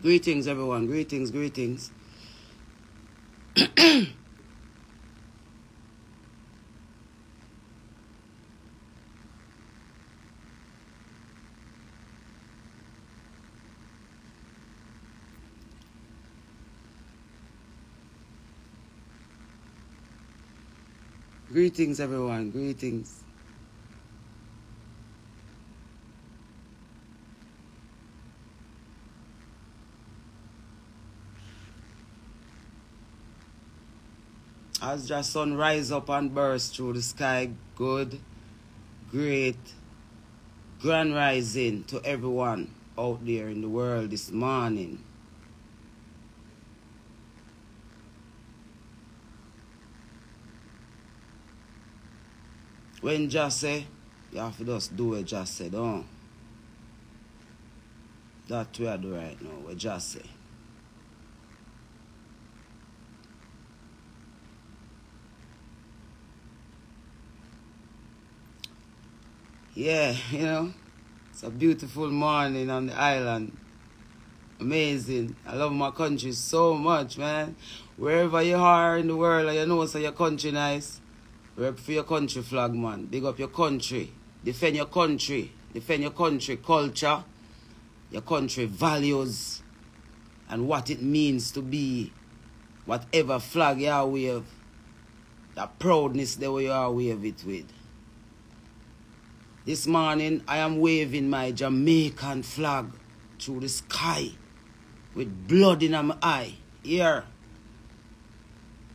Greetings, everyone. Greetings, greetings. Greetings, everyone. Greetings. As the sun rise up and burst through the sky, good, great, grand rising to everyone out there in the world this morning. When just say, you have to just do what just say, don't. That's what I do right now, what just say. Yeah, you know, it's a beautiful morning on the island. Amazing. I love my country so much, man. Wherever you are in the world, and you know so your country nice. Rep for your country flag, man. Big up your country. Defend your country. Defend your country culture, your country values, and what it means to be whatever flag you are wave. That proudness that you are wave it with. This morning, I am waving my Jamaican flag through the sky with blood in my eye. Here.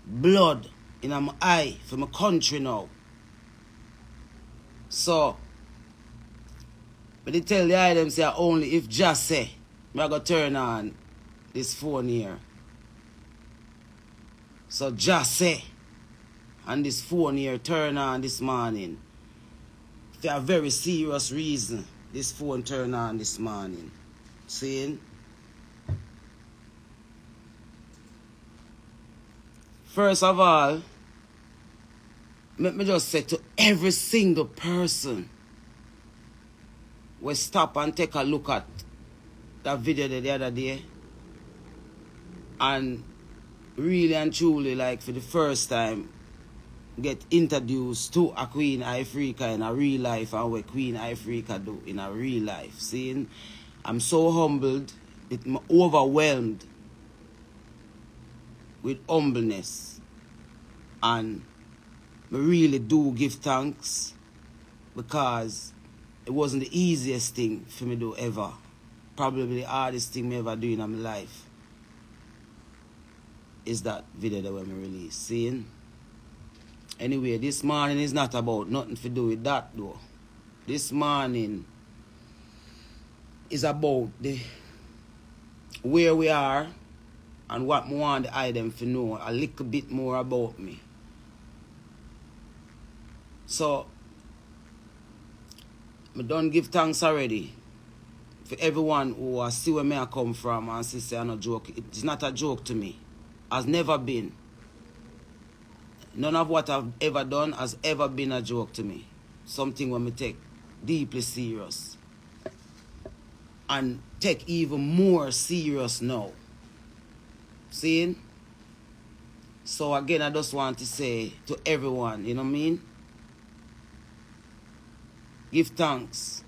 Blood in my eye for my country now. So, but they tell the item say only if just say, I'm going to turn on this phone here. So just say, and this phone here turn on this morning. For a very serious reason, this phone turned on this morning. Seeing? First of all, let me just say to every single person, we stop and take a look at that video the other day, and really and truly, like for the first time, get introduced to a Queen Ifrica in a real life and what Queen Ifrica do in a real life. Seeing, I'm so humbled, I'm overwhelmed with humbleness, and I really do give thanks because it wasn't the easiest thing for me to do ever. Probably the hardest thing I ever do in my life is that video that we released. Seeing? Anyway, this morning is not about nothing to do with that though. This morning is about the where we are and what I want the item to know a little bit more about me. So, I don't give thanks already for everyone who see where I come from and say I'm not joke. It's not a joke to me. Has never been. None of what I've ever done has ever been a joke to me. Something when me take deeply serious. And take even more serious now. Seeing? So again, I just want to say to everyone, you know what I mean? Give thanks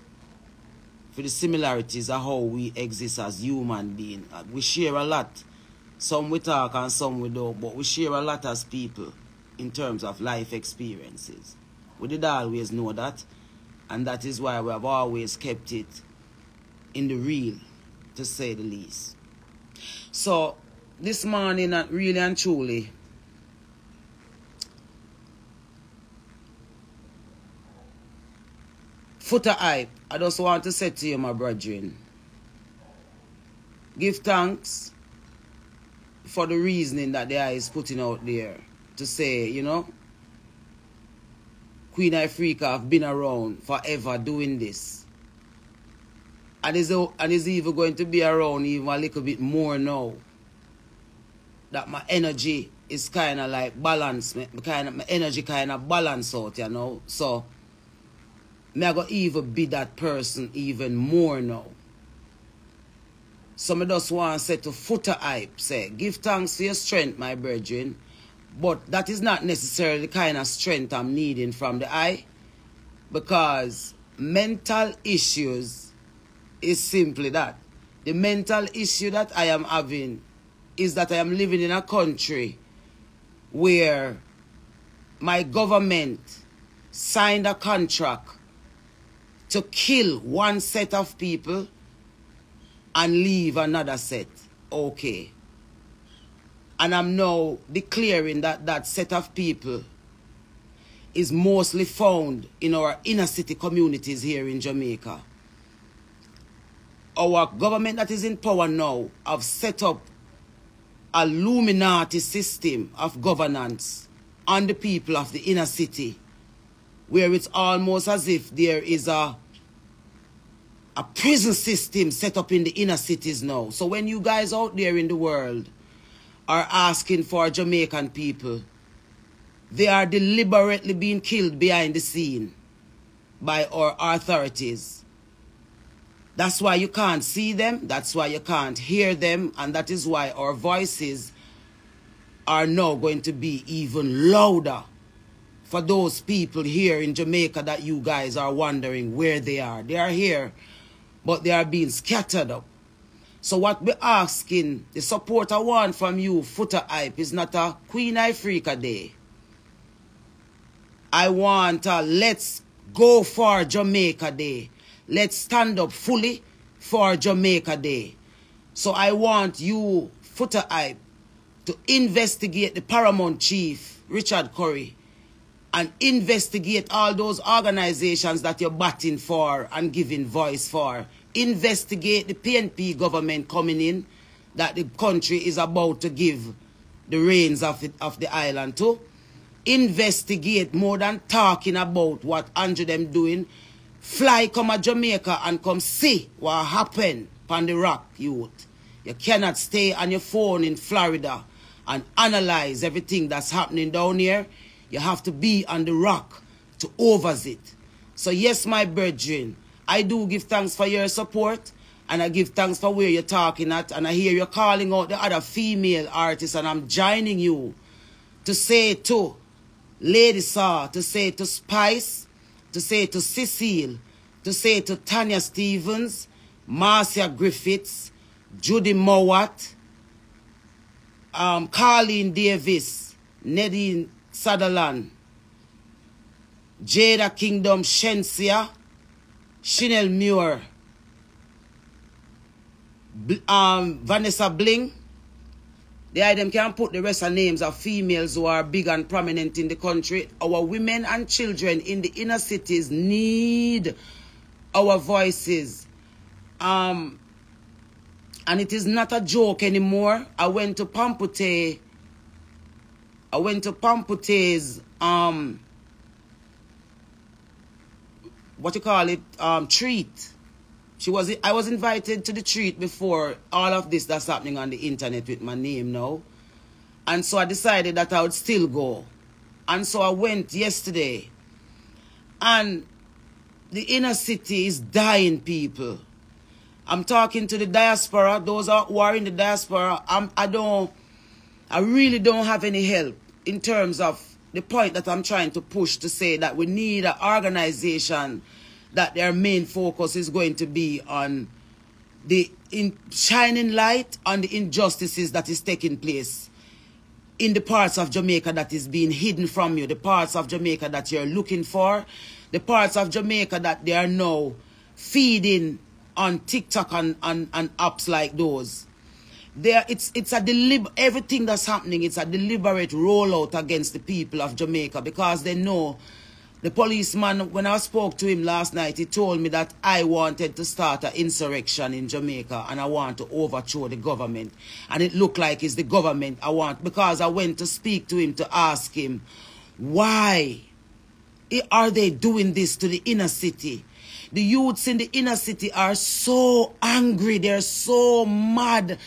for the similarities of how we exist as human beings. We share a lot. Some we talk and some we don't, but we share a lot as people in terms of life experiences. We did always know that, and that is why we have always kept it in the real, to say the least. So, this morning, really and truly, footer hype, I just want to say to you, my brethren, give thanks for the reasoning that the eye is putting out there to say, you know, Queen Ifrica have been around forever doing this. And is even going to be around even a little bit more now. That my energy is kind of like balanced. My energy kind of balance out, you know. So, I'm going to even be that person even more now. So I just want to say to Footer Hype, say, give thanks for your strength, my brethren. But that is not necessarily the kind of strength I'm needing from the eye. Because mental issues is simply that. The mental issue that I am having is that I am living in a country where my government signed a contract to kill one set of people and leave another set. Okay. And I'm now declaring that that set of people is mostly found in our inner city communities here in Jamaica. Our government that is in power now have set up a Illuminati system of governance on the people of the inner city, where it's almost as if there is a prison system set up in the inner cities now. So when you guys out there in the world are asking for Jamaican people, they are deliberately being killed behind the scene by our authorities. That's why you can't see them, that's why you can't hear them, and that is why our voices are now going to be even louder for those people here in Jamaica that you guys are wondering where they are. They are here, but they are being scattered up. So what we're asking, the support I want from you, Footer Hype, is not a Queen Ifrica Day. I want a Let's Go for Jamaica Day. Let's stand up fully for Jamaica Day. So I want you, Footer Hype, to investigate the Paramount Chief, Richard Curry, and investigate all those organizations that you're batting for and giving voice for. Investigate the PNP government coming in that the country is about to give the reins of the island to. Investigate more than talking about what Andrew them doing. Fly come to Jamaica and come see what happened on the rock, youth. You cannot stay on your phone in Florida and analyze everything that's happening down here. You have to be on the rock to oversee it. So yes, my brethren, I do give thanks for your support, and I give thanks for where you're talking at, and I hear you calling out the other female artists, and I'm joining you to say to Lady Saw, to say to Spice, to say to Cecile, to say to Tanya Stevens, Marcia Griffiths, Judy Mowat, Carleen Davis, Nadine Sutherland, Jada Kingdom Shensia, Chanel Muir, Vanessa Bling. The item can put the rest of names of females who are big and prominent in the country. Our women and children in the inner cities need our voices. And it is not a joke anymore. I went to Pampute's what you call it, treat. I was invited to the treat before all of this that's happening on the internet with my name now. And so I decided that I would still go. And so I went yesterday. And the inner city is dying, people. I'm talking to the diaspora, those who are in the diaspora. I really don't have any help in terms of the point that I'm trying to push to say that we need an organization that their main focus is going to be on the shining light on the injustices that is taking place in the parts of Jamaica that is being hidden from you, the parts of Jamaica that you're looking for, the parts of Jamaica that they are now feeding on TikTok and apps like those. It's a everything that's happening, it's a deliberate rollout against the people of Jamaica, because they know. The policeman, when I spoke to him last night, he told me that I wanted to start an insurrection in Jamaica and I want to overthrow the government. And it looked like it's the government I want, because I went to speak to him to ask him, why are they doing this to the inner city? The youths in the inner city are so angry, they're so mad.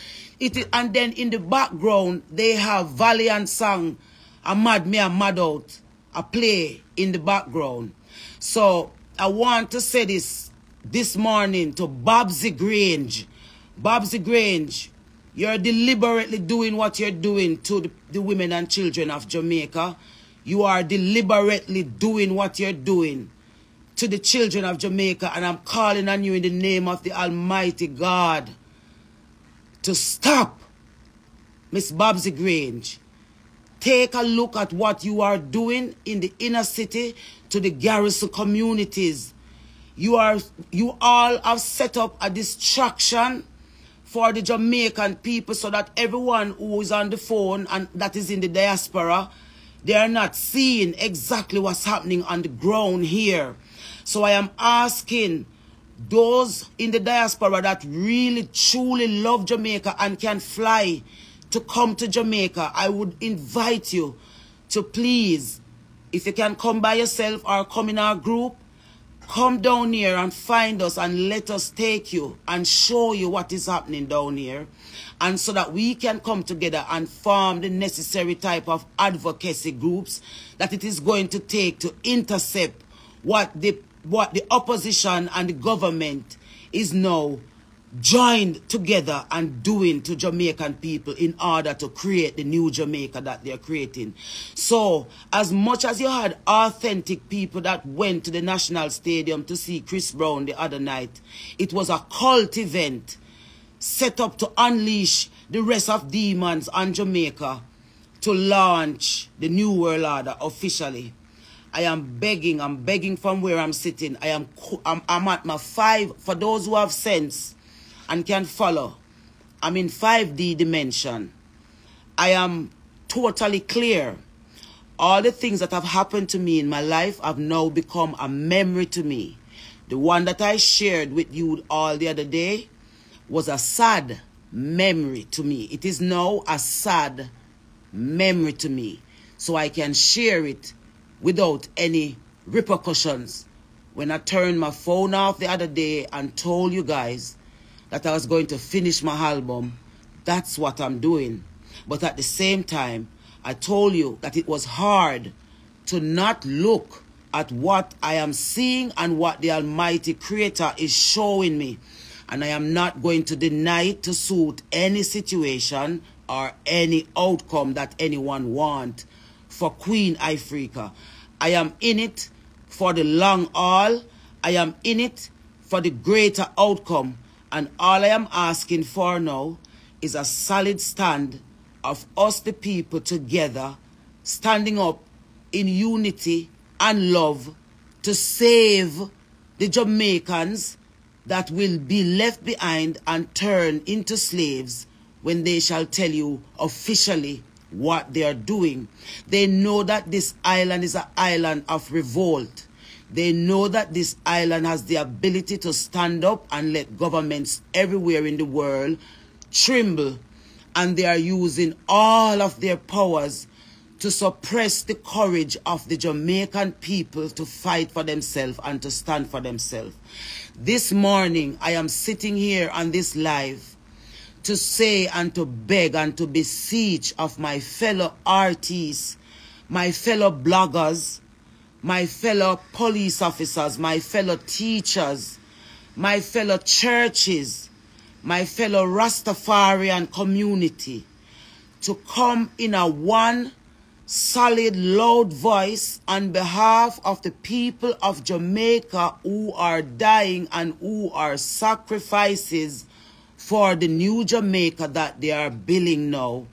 And then in the background, they have Valiant song, a Mad Me, a Mad Out, a play in the background. So I want to say this morning to Babsy Grange. Babsy Grange, you're deliberately doing what you're doing to the women and children of Jamaica. You are deliberately doing what you're doing to the children of Jamaica. And I'm calling on you in the name of the Almighty God to stop, Miss Babsy Grange. Take a look at what you are doing in the inner city to the garrison communities. You all have set up a distraction for the Jamaican people so that everyone who is on the phone and that is in the diaspora, they are not seeing exactly what's happening on the ground here. So I am asking those in the diaspora that really truly love Jamaica and can fly to come to Jamaica, I would invite you to please, if you can come by yourself or come in our group, come down here and find us and let us take you and show you what is happening down here. And so that we can come together and form the necessary type of advocacy groups that it is going to take to intercept what the opposition and the government is now joined together and doing to Jamaican people in order to create the new Jamaica that they're creating. So, as much as you had authentic people that went to the National Stadium to see Chris Brown the other night, it was a cult event set up to unleash the rest of demons on Jamaica to launch the New World Order officially. I'm begging from where I'm sitting. I'm at my 5, for those who have sense and can follow, I'm in 5D dimension. I am totally clear. All the things that have happened to me in my life have now become a memory to me. The one that I shared with you all the other day was a sad memory to me. It is now a sad memory to me. So I can share it without any repercussions. When I turned my phone off the other day and told you guys that I was going to finish my album, that's what I'm doing. But at the same time, I told you that it was hard to not look at what I am seeing and what the Almighty Creator is showing me. And I am not going to deny it to suit any situation or any outcome that anyone wants for Queen Ifrica. I am in it for the long haul. I am in it for the greater outcome. And all I am asking for now is a solid stand of us, the people, together, standing up in unity and love to save the Jamaicans that will be left behind and turned into slaves when they shall tell you officially what they are doing. They know that this island is an island of revolt. They know that this island has the ability to stand up and let governments everywhere in the world tremble. And they are using all of their powers to suppress the courage of the Jamaican people to fight for themselves and to stand for themselves. This morning, I am sitting here on this live to say and to beg and to beseech of my fellow artists, my fellow bloggers, my fellow police officers, my fellow teachers, my fellow churches, my fellow Rastafarian community, to come in a one solid, loud voice on behalf of the people of Jamaica who are dying and who are sacrifices for the new Jamaica that they are building now.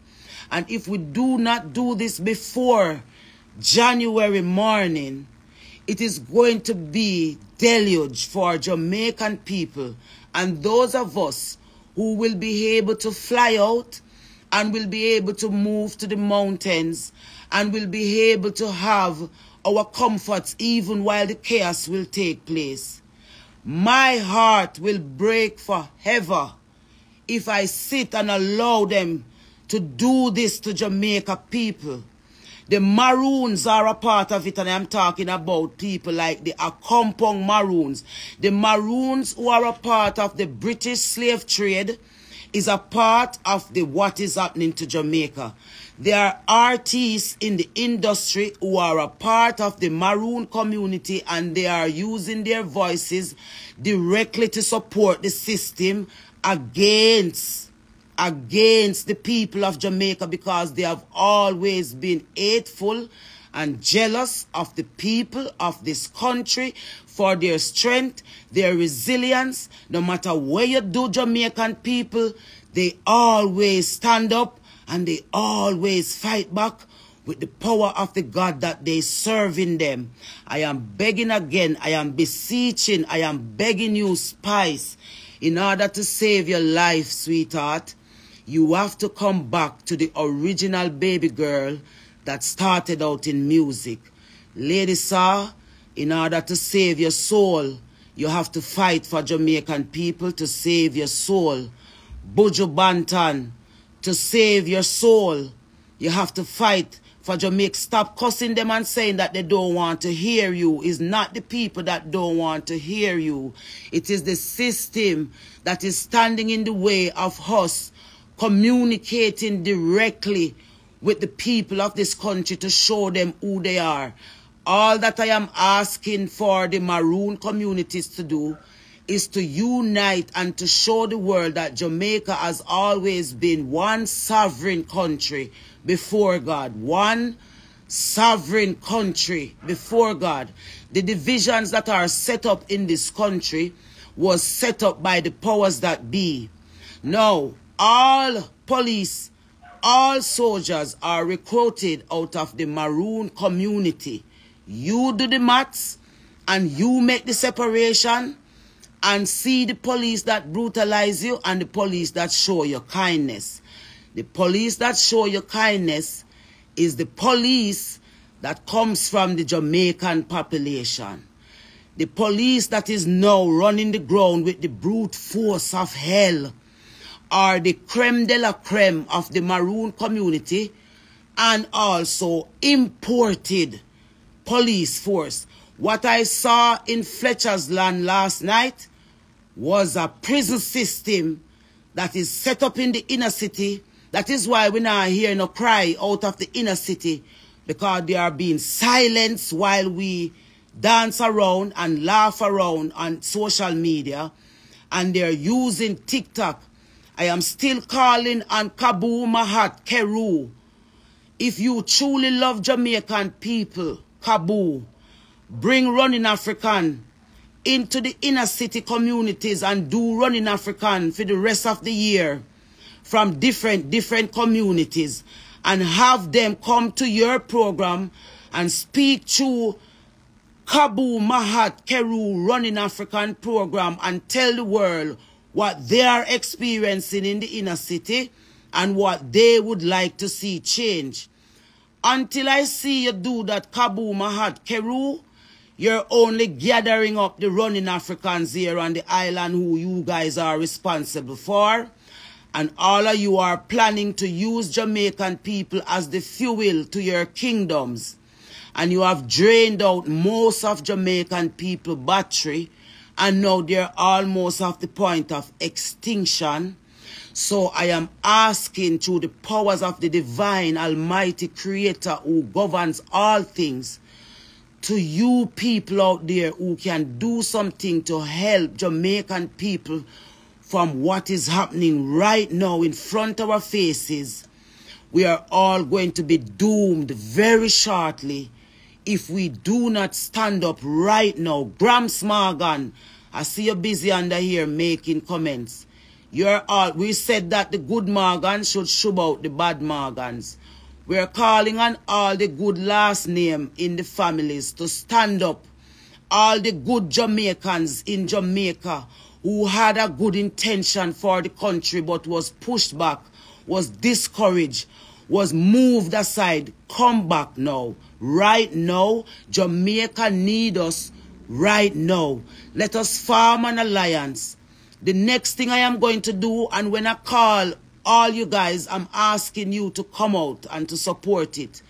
And if we do not do this before January morning, it is going to be deluge for Jamaican people and those of us who will be able to fly out and will be able to move to the mountains and will be able to have our comforts even while the chaos will take place. My heart will break forever if I sit and allow them to do this to Jamaica people. The Maroons are a part of it, and I'm talking about people like the Accompong Maroons. The Maroons who are a part of the British slave trade is a part of the what is happening to Jamaica. There are artists in the industry who are a part of the Maroon community, and they are using their voices directly to support the system against the people of Jamaica, because they have always been hateful and jealous of the people of this country for their strength, their resilience. No matter where you do, Jamaican people, they always stand up and they always fight back with the power of the God that they serve in them. I am begging again, I am beseeching, I am begging you, Spice, in order to save your life, sweetheart, you have to come back to the original baby girl that started out in music. Lady Sir, in order to save your soul, you have to fight for Jamaican people to save your soul. Buju Banton, to save your soul, you have to fight for Jamaica. Stop cussing them and saying that they don't want to hear you. It's not the people that don't want to hear you. It is the system that is standing in the way of us communicating directly with the people of this country to show them who they are. All that I am asking for the maroon communities to do is to unite and to show the world that Jamaica has always been one sovereign country before God. One sovereign country before God. The divisions that are set up in this country was set up by the powers that be. Now, all police, all soldiers are recruited out of the maroon community. You do the maths and you make the separation and see the police that brutalize you and the police that show you kindness. The police that show you kindness is the police that comes from the Jamaican population. The police that is now running the ground with the brute force of hell are the creme de la creme of the maroon community and also imported police force. What I saw in Fletcher's Land last night was a prison system that is set up in the inner city. That is why we now hear no cry out of the inner city, because they are being silenced while we dance around and laugh around on social media, and they're using TikTok. I am still calling on Kabu Mahat Keru. If you truly love Jamaican people, Kabu, bring Running African into the inner city communities and do Running African for the rest of the year from different communities, and have them come to your program and speak to Kabu Mahat Keru Running African program and tell the world what they are experiencing in the inner city and what they would like to see change. Until I see you do that, Kabu Mahat Keru, you're only gathering up the Running Africans here on the island who you guys are responsible for. And all of you are planning to use Jamaican people as the fuel to your kingdoms. And you have drained out most of Jamaican people battery. And now they're almost at the point of extinction. So I am asking through the powers of the divine almighty creator who governs all things, to you people out there who can do something to help Jamaican people from what is happening right now in front of our faces. We are all going to be doomed very shortly if we do not stand up right now. Grams Morgan, I see you busy under here making comments. We said that the good Morgans should shove out the bad Morgans. We're calling on all the good last name in the families to stand up. All the good Jamaicans in Jamaica who had a good intention for the country but was pushed back, was discouraged, was moved aside. Come back now. Right now, Jamaica need us right now. Let us form an alliance. The next thing I am going to do, and when I call all you guys, I'm asking you to come out and to support it.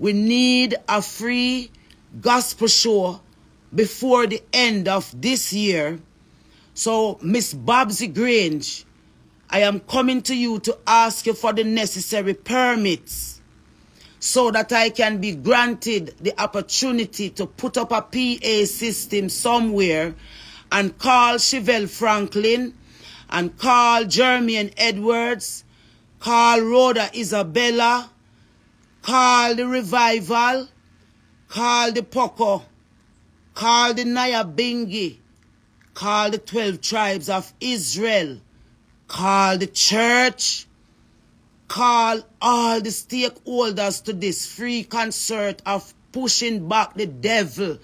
We need a free gospel show before the end of this year. So, Miss Babsy Grange, I am coming to you to ask you for the necessary permits so that I can be granted the opportunity to put up a PA system somewhere and call Chevelle Franklin and call Jermaine Edwards, call Rhoda Isabella, call the Revival, call the Poco, call the Nyabingi, call the 12 tribes of Israel, call the church, call all the stakeholders to this free concert of pushing back the devil,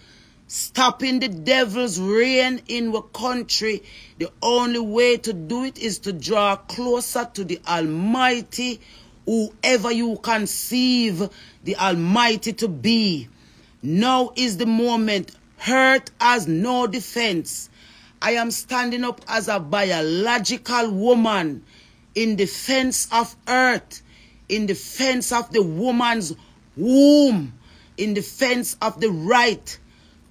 stopping the devil's reign in our country. The only way to do it is to draw closer to the Almighty, whoever you conceive the Almighty to be. Now is the moment. Hurt has no defense. I am standing up as a biological woman in defense of earth, in defense of the woman's womb, in defense of the right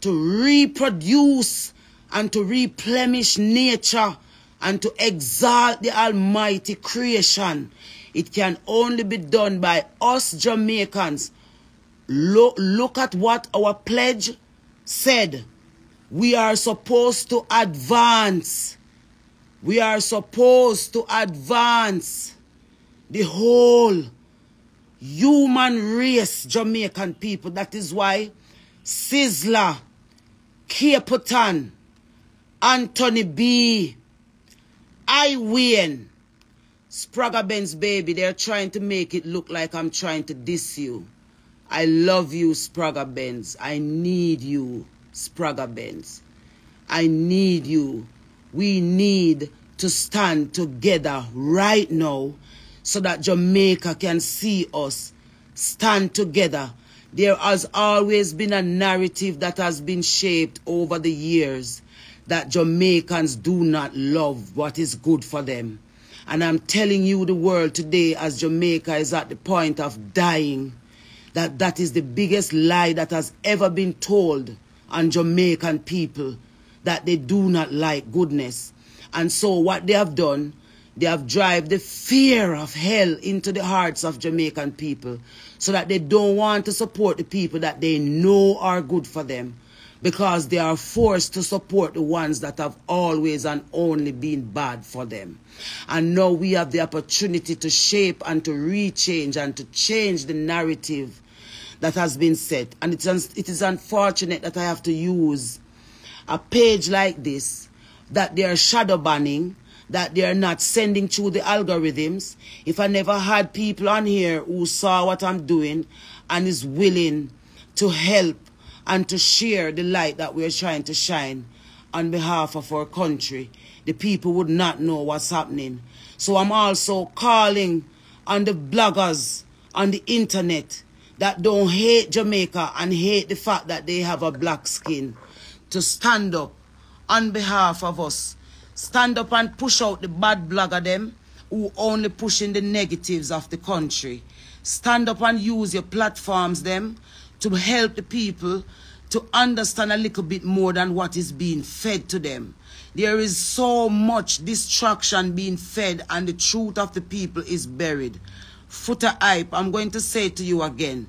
to reproduce and to replenish nature and to exalt the almighty creation. It can only be done by us Jamaicans. Look at what our pledge said. We are supposed to advance. We are supposed to advance the whole human race, Jamaican people. That is why Sizzler, Caputan, Anthony B, Iwayne, Spragga Benz, baby, they're trying to make it look like I'm trying to diss you. I love you, Spragga Benz. I need you, Spragga Benz. I need you. We need to stand together right now so that Jamaica can see us stand together. There has always been a narrative that has been shaped over the years that Jamaicans do not love what is good for them. And I'm telling you the world today, as Jamaica is at the point of dying, that is the biggest lie that has ever been told on Jamaican people, that they do not like goodness. And so what they have done, they have driven the fear of hell into the hearts of Jamaican people so that they don't want to support the people that they know are good for them, because they are forced to support the ones that have always and only been bad for them. And now we have the opportunity to shape and to rechange and to change the narrative that has been set. And it is unfortunate that I have to use a page like this, that they are shadow banning, that they are not sending through the algorithms. If I never had people on here who saw what I'm doing and is willing to help and to share the light that we are trying to shine on behalf of our country, the people would not know what's happening. So I'm also calling on the bloggers on the internet that don't hate Jamaica and hate the fact that they have a black skin to stand up on behalf of us. Stand up and push out the bad blogger them who only pushing the negatives of the country. Stand up and use your platforms them to help the people to understand a little bit more than what is being fed to them. There is so much distraction being fed and the truth of the people is buried. Footer hype, I'm going to say to you again.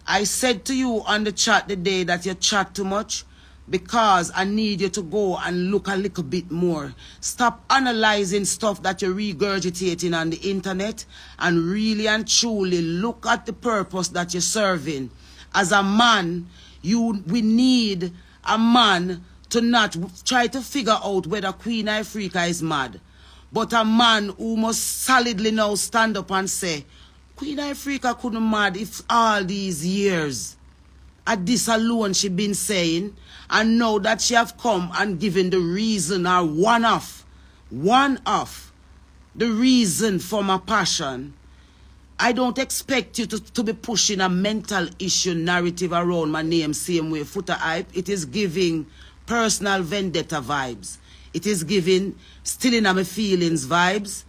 I said to you on the chat the day that you chat too much, because I need you to go and look a little bit more. Stop analyzing stuff that you're regurgitating on the internet and really and truly look at the purpose that you're serving. As a man, we need a man to not try to figure out whether Queen Ifrica is mad, but a man who must solidly now stand up and say, Queen Ifrica couldn't mad if all these years at this alone she been saying, and now that she have come and given the reason, or one of the reason for my passion. I don't expect you to be pushing a mental issue narrative around my name same way. Footer hype. It is giving personal vendetta vibes. It is giving stealing of my feelings vibes.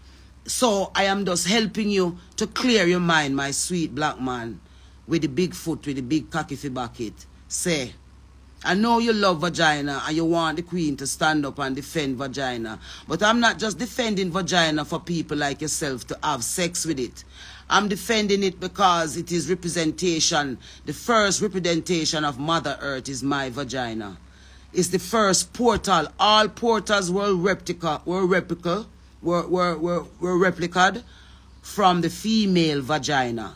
So I am just helping you to clear your mind, my sweet black man, with the big foot, with the big cocky fi bucket. Say, I know you love vagina and you want the queen to stand up and defend vagina. But I'm not just defending vagina for people like yourself to have sex with it. I'm defending it because it is representation. The first representation of Mother Earth is my vagina. It's the first portal. All portals were replica were replicated from the female vagina.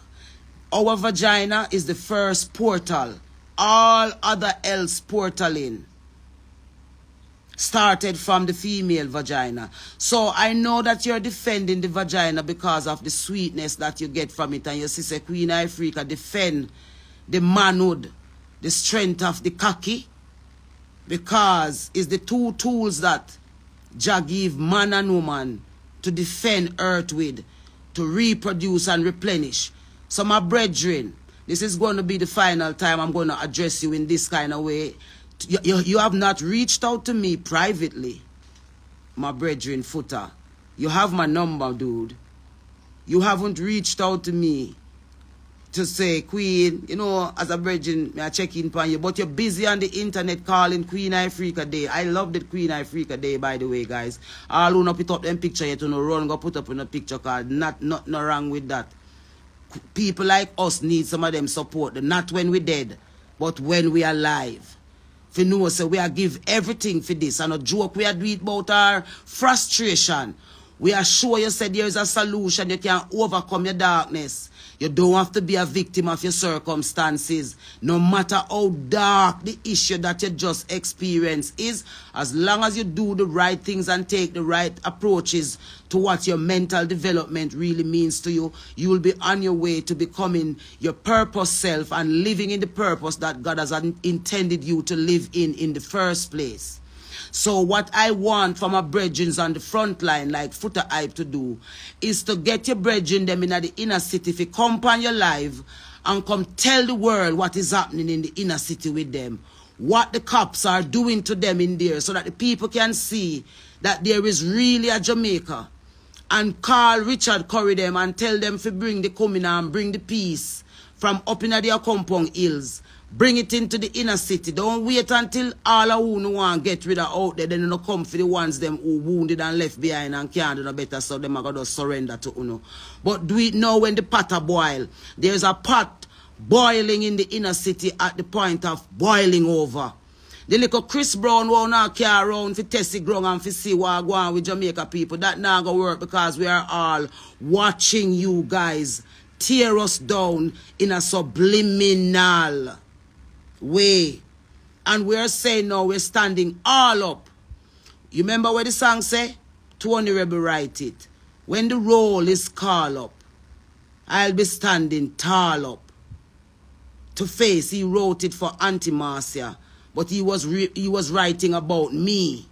Our vagina is the first portal. All other else portaling started from the female vagina. So I know that you're defending the vagina because of the sweetness that you get from it. And your sister Queen Ifrica defend the manhood, the strength of the cocky, because it's the two tools that Jah give man and woman to defend earth with, to reproduce and replenish. So my brethren, this is going to be the final time I'm going to address you in this kind of way. You have not reached out to me privately, my brethren footer. You have my number, dude. You haven't reached out to me to say, Queen, you know, as a brethren, I check in upon you, but you're busy on the internet calling Queen Ifrica Day. I love that Queen Ifrica Day, by the way, guys. All who not put up them picture yet, no run, go put up in a picture card. Nothing wrong with that. People like us need some of them support. Not when we're dead, but when we are alive. If you know, so we are give everything for this. And a joke we are doing about our frustration. We are sure you said there is a solution. You can overcome your darkness. You don't have to be a victim of your circumstances. No matter how dark the issue that you just experienced is, as long as you do the right things and take the right approaches to what your mental development really means to you, you will be on your way to becoming your purpose self and living in the purpose that God has intended you to live in the first place. So what I want from my brethren on the front line, like Footer Hype to do, is to get your brethren them in the inner city. If you come on your live and come tell the world what is happening in the inner city with them, what the cops are doing to them in there, so that the people can see that there is really a Jamaica. And call Richard Curry them and tell them to bring the coming and bring the peace from up in their compound hills. Bring it into the inner city. Don't wait until all of who want to get rid of out there. Then you come for the ones them who wounded and left behind and can't do no better, so them are going to surrender to you. But do it now when the pot are boil. There's a pot boiling in the inner city at the point of boiling over. The little Chris Brown who now carry around for test the ground and for see what go on with Jamaica people. That not going to work, because we are all watching you guys tear us down in a subliminal way. And we're saying now we're standing all up. You remember what the song say? Tony Rebel write it. When the roll is called up, I'll be standing tall up. To face, he wrote it for Auntie Marcia, but he was writing about me,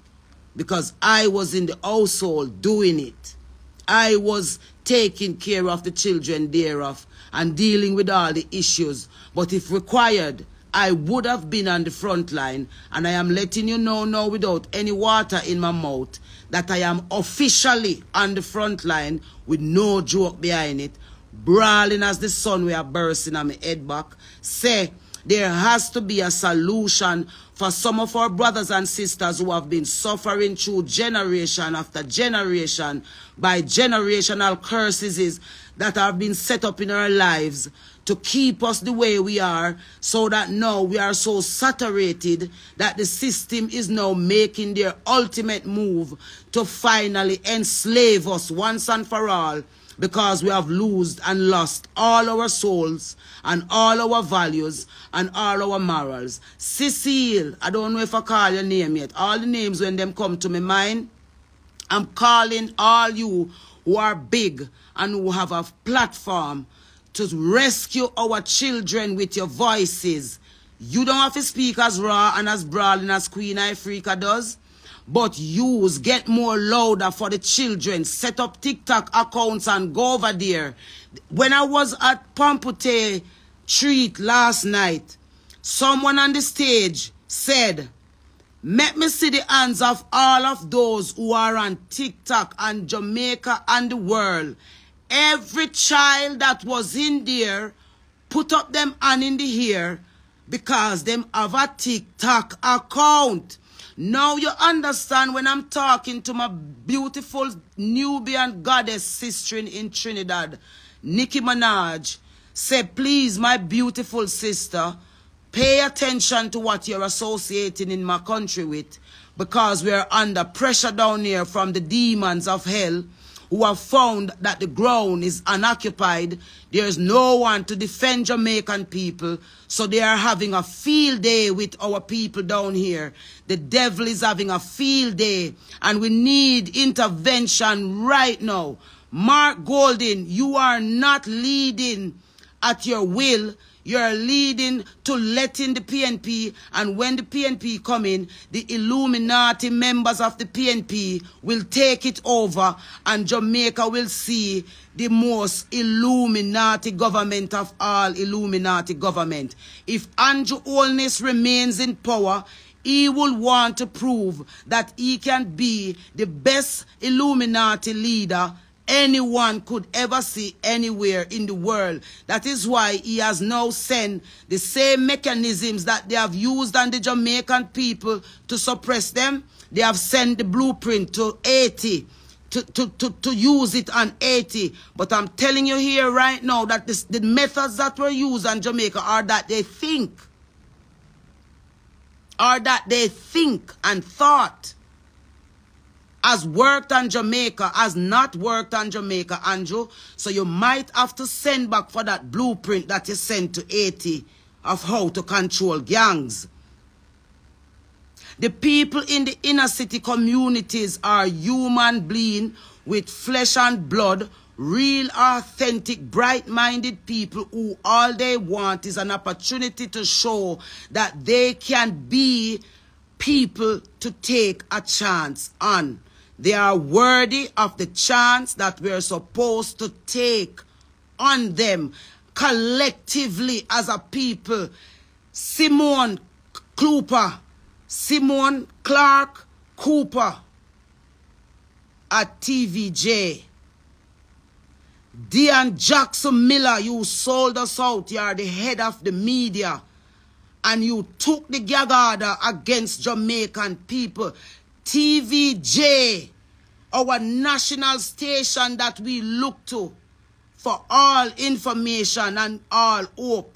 because I was in the household doing it. I was taking care of the children thereof and dealing with all the issues. But if required, I would have been on the front line, and I am letting you know now without any water in my mouth that I am officially on the front line with no joke behind it, brawling as the sun we are bursting on my head back. Say, there has to be a solution for some of our brothers and sisters who have been suffering through generation after generation by generational curses that have been set up in our lives to keep us the way we are, so that now we are so saturated that the system is now making their ultimate move to finally enslave us once and for all, because we have lost all our souls and all our values and all our morals. Cecile, I don't know if I call your name yet. All the names when them come to my mind, I'm calling all you who are big and who have a platform to rescue our children with your voices. You don't have to speak as raw and as brawling as Queen Ifrica does, but use, get more louder for the children. Set up TikTok accounts and go over there. When I was at Pampute Treat last night, someone on the stage said, "Let me see the hands of all of those who are on TikTok and Jamaica and the world." Every child that was in there put up them hand in the air, because them have a TikTok account. Now you understand when I'm talking to my beautiful Nubian goddess sister in Trinidad, Nicki Minaj, say, please, my beautiful sister, Pay attention to what you're associating in my country with, because we're under pressure down here from the demons of hell who have found that the ground is unoccupied. There's no one to defend Jamaican people, so they are having a field day with our people down here. The devil is having a field day, and we need intervention right now. Mark Golding, you are not leading at your will. You're leading to letting the PNP, and when the PNP come in, the Illuminati members of the PNP will take it over, and Jamaica will see the most Illuminati government of all Illuminati government. If Andrew Holness remains in power, he will want to prove that he can be the best Illuminati leader anyone could ever see anywhere in the world. That is why he has now sent the same mechanisms that they have used on the Jamaican people to suppress them. They have sent the blueprint to Haiti to use it on Haiti. But I'm telling you here right now that the methods that were used on Jamaica are that they think. And thought has worked on Jamaica, has not worked on Jamaica, Andrew. So you might have to send back for that blueprint that you sent to Haiti of how to control gangs. The people in the inner city communities are human beings with flesh and blood, real, authentic, bright-minded people who all they want is an opportunity to show that they can be people to take a chance on. They are worthy of the chance that we're supposed to take on them collectively as a people. Simone Clark Cooper at TVJ. Dean Jackson Miller, you sold us out. You are the head of the media. And you took the gag order against Jamaican people. TVJ, our national station that we look to for all information and all hope.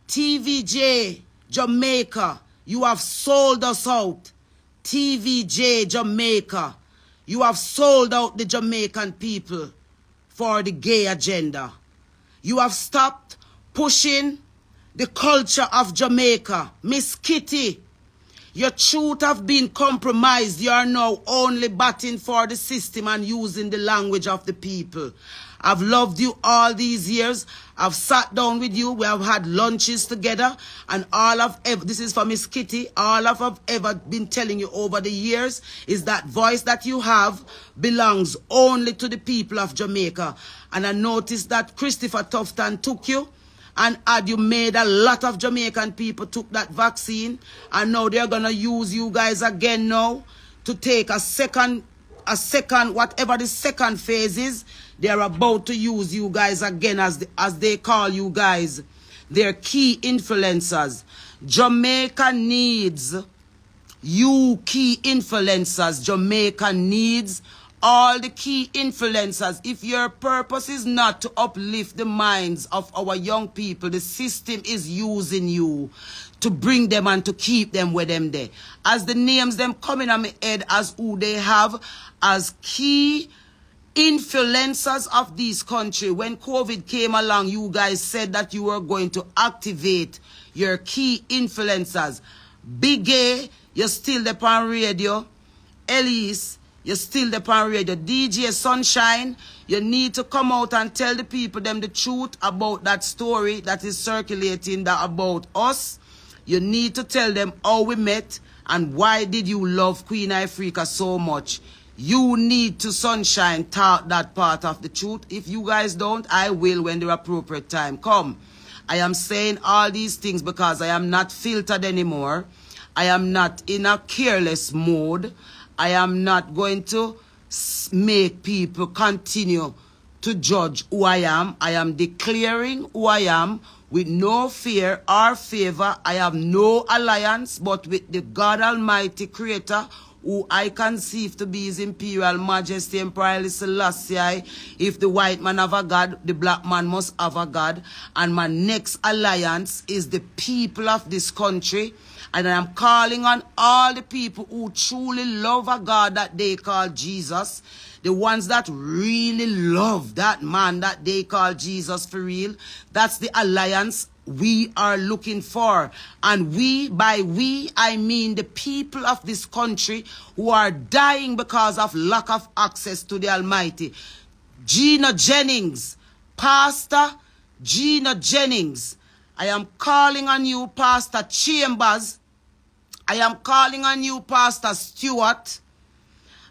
TVJ, Jamaica, you have sold us out. TVJ, Jamaica, you have sold out the Jamaican people for the gay agenda. You have stopped pushing the culture of Jamaica. Miss Kitty, your truth have been compromised. You are now only batting for the system and using the language of the people. I've loved you all these years. I've sat down with you. We have had lunches together. And all I've ever, this is for Miss Kitty, all I've ever been telling you over the years is that voice that you have belongs only to the people of Jamaica. And I noticed that Christopher Tufton took you. And had you made a lot of Jamaican people took that vaccine, and now they're going to use you guys again now to take a second, whatever the second phase is, they're about to use you guys again as they call you guys. They're key influencers. Jamaica needs you key influencers. Jamaica needs all the key influencers. If your purpose is not to uplift the minds of our young people, the system is using you to bring them and to keep them with them there. As the names them coming on my head as who they have as key influencers of this country. When COVID came along, you guys said that you were going to activate your key influencers. Big A, you're still there on radio. Elise, you're still there on radio. DJ Sunshine, you need to come out and tell the people them the truth about that story that is circulating that about us. You need to tell them how we met and why did you love Queen Ifrica so much. You need to, Sunshine, talk that part of the truth. If you guys don't, I will when the appropriate time come. I am saying all these things because I am not filtered anymore. I am not in a careless mode. I am not going to make people continue to judge who I am. I am declaring who I am with no fear or favor. I have no alliance but with the God Almighty Creator who I conceive to be His Imperial Majesty Emperor Haile Selassie. If the white man have a God, the black man must have a God. And my next alliance is the people of this country. And I am calling on all the people who truly love a God that they call Jesus. The ones that really love that man that they call Jesus for real. That's the alliance we are looking for. And by we, I mean the people of this country who are dying because of lack of access to the Almighty. Gina Jennings, Pastor Gina Jennings, I am calling on you, Pastor Chambers. I am calling on you, Pastor Stewart.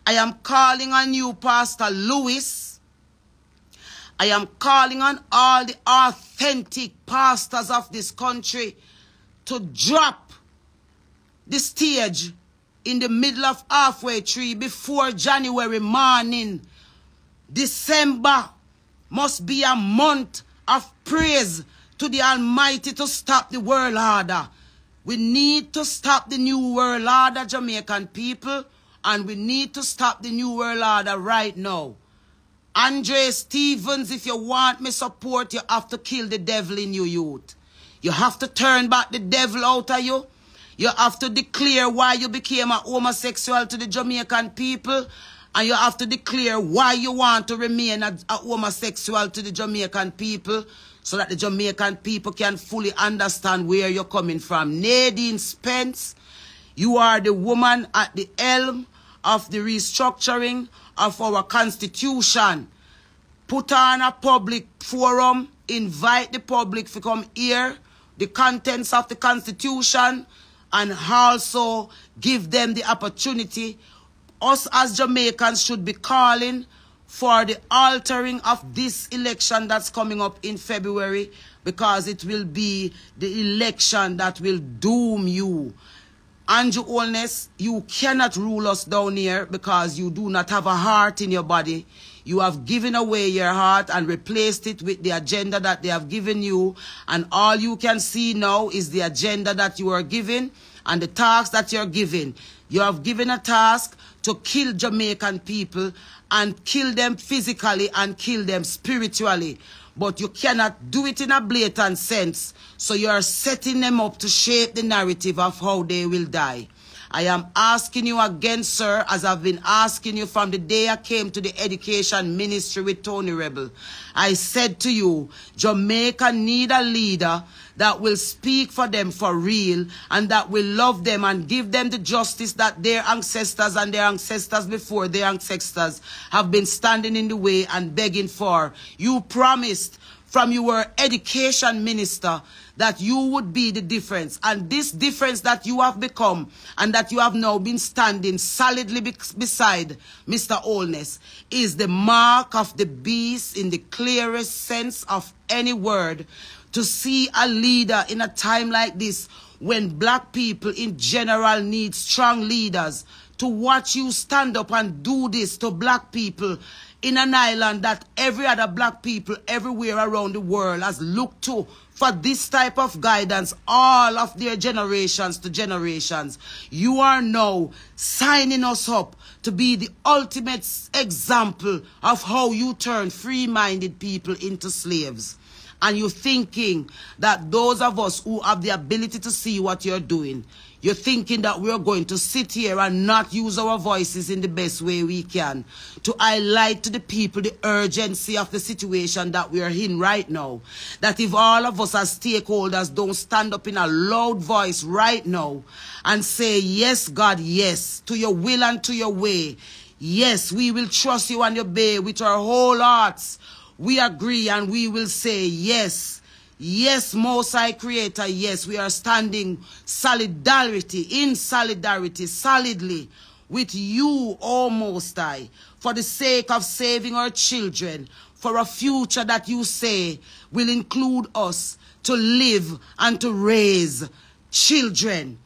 I am calling on you, Pastor Lewis. I am calling on all the authentic pastors of this country to drop the stage in the middle of halfway tree before January morning. December must be a month of praise to the Almighty to stop the world order. We need to stop the new world order, Jamaican people, and we need to stop the new world order right now. Andre Stevens, if you want me support, you have to kill the devil in you, youth. You have to turn back the devil out of you. You have to declare why you became a homosexual to the Jamaican people. And you have to declare why you want to remain a homosexual to the Jamaican people, so that the Jamaican people can fully understand where you're coming from. Nadine Spence, you are the woman at the helm of the restructuring of our constitution. Put on a public forum, invite the public to come hear the contents of the constitution, and also give them the opportunity. Us as Jamaicans should be calling for the altering of this election that's coming up in February, because it will be the election that will doom you. Andrew Holness, you cannot rule us down here because you do not have a heart in your body. You have given away your heart and replaced it with the agenda that they have given you. And all you can see now is the agenda that you are given and the task that you're given. You have given a task to kill Jamaican people and kill them physically and kill them spiritually. But you cannot do it in a blatant sense. So you are setting them up to shape the narrative of how they will die. I am asking you again, sir, as I've been asking you from the day I came to the education ministry with Tony Rebel. I said to you, Jamaica need a leader that will speak for them for real and that will love them and give them the justice that their ancestors and their ancestors before their ancestors have been standing in the way and begging for. You promised from your education minister that you would be the difference. And this difference that you have become and that you have now been standing solidly beside Mr. Holness is the mark of the beast in the clearest sense of any word. To see a leader in a time like this, when black people in general need strong leaders, to watch you stand up and do this to black people in an island that every other black people everywhere around the world has looked to for this type of guidance, all of their generations to generations. You are now signing us up to be the ultimate example of how you turn free-minded people into slaves. And you're thinking that those of us who have the ability to see what you're doing, you're thinking that we're going to sit here and not use our voices in the best way we can to highlight to the people the urgency of the situation that we're in right now. That if all of us as stakeholders don't stand up in a loud voice right now and say, yes, God, yes, to your will and to your way. Yes, we will trust you and obey with our whole hearts. We agree and we will say, yes, yes, Most High Creator, yes, we are standing in solidarity, solidly with you, O Most High, for the sake of saving our children, for a future that you say will include us to live and to raise children.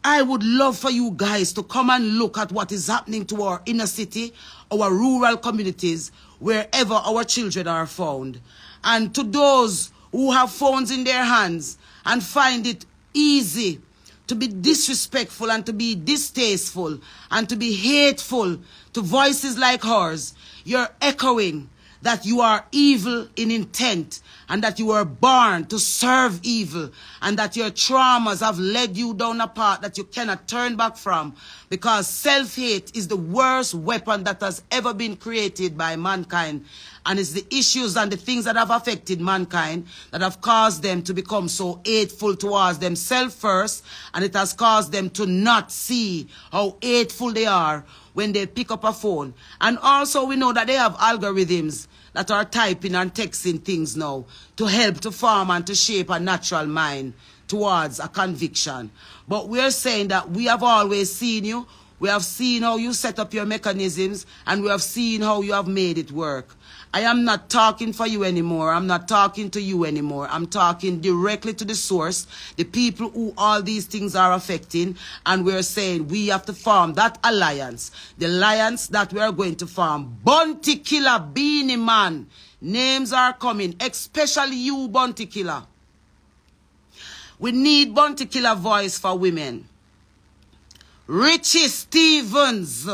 I would love for you guys to come and look at what is happening to our inner city, our rural communities, wherever our children are found. And to those who have phones in their hands and find it easy to be disrespectful and to be distasteful and to be hateful to voices like ours, you're echoing that you are evil in intent and that you were born to serve evil and that your traumas have led you down a path that you cannot turn back from, because self-hate is the worst weapon that has ever been created by mankind, and it's the issues and the things that have affected mankind that have caused them to become so hateful towards themselves first, and it has caused them to not see how hateful they are when they pick up a phone. And also we know that they have algorithms that are typing and texting things now to help to form and to shape a natural mind towards a conviction. But we're saying that we have always seen you. We have seen how you set up your mechanisms, and we have seen how you have made it work. I am not talking for you anymore. I'm not talking to you anymore. I'm talking directly to the source, the people who all these things are affecting, and we're saying we have to form that alliance, the alliance that we are going to form. Bounty Killer, Beanie Man, names are coming, especially you, Bounty Killer. We need Bounty Killer voice for women. Richie Stevens.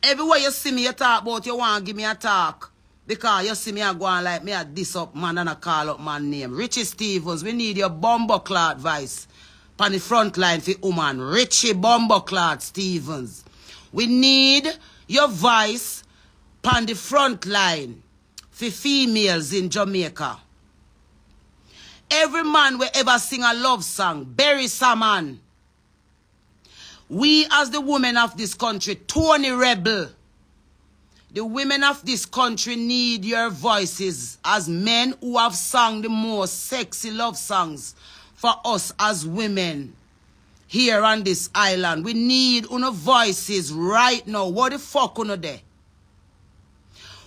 Everywhere you see me, you talk about, you want to give me a talk. Because you see me, I go on like me, I diss up man and I call up man name. Richie Stevens, we need your bumbleclad voice. On the front line for woman. Richie Bumbleclad Stevens. We need your voice on the front line for females in Jamaica. Every man will ever sing a love song, bury someone. We as the women of this country, Tony Rebel, the women of this country need your voices as men who have sung the most sexy love songs for us as women here on this island. We need your voices right now. What the fuck you there?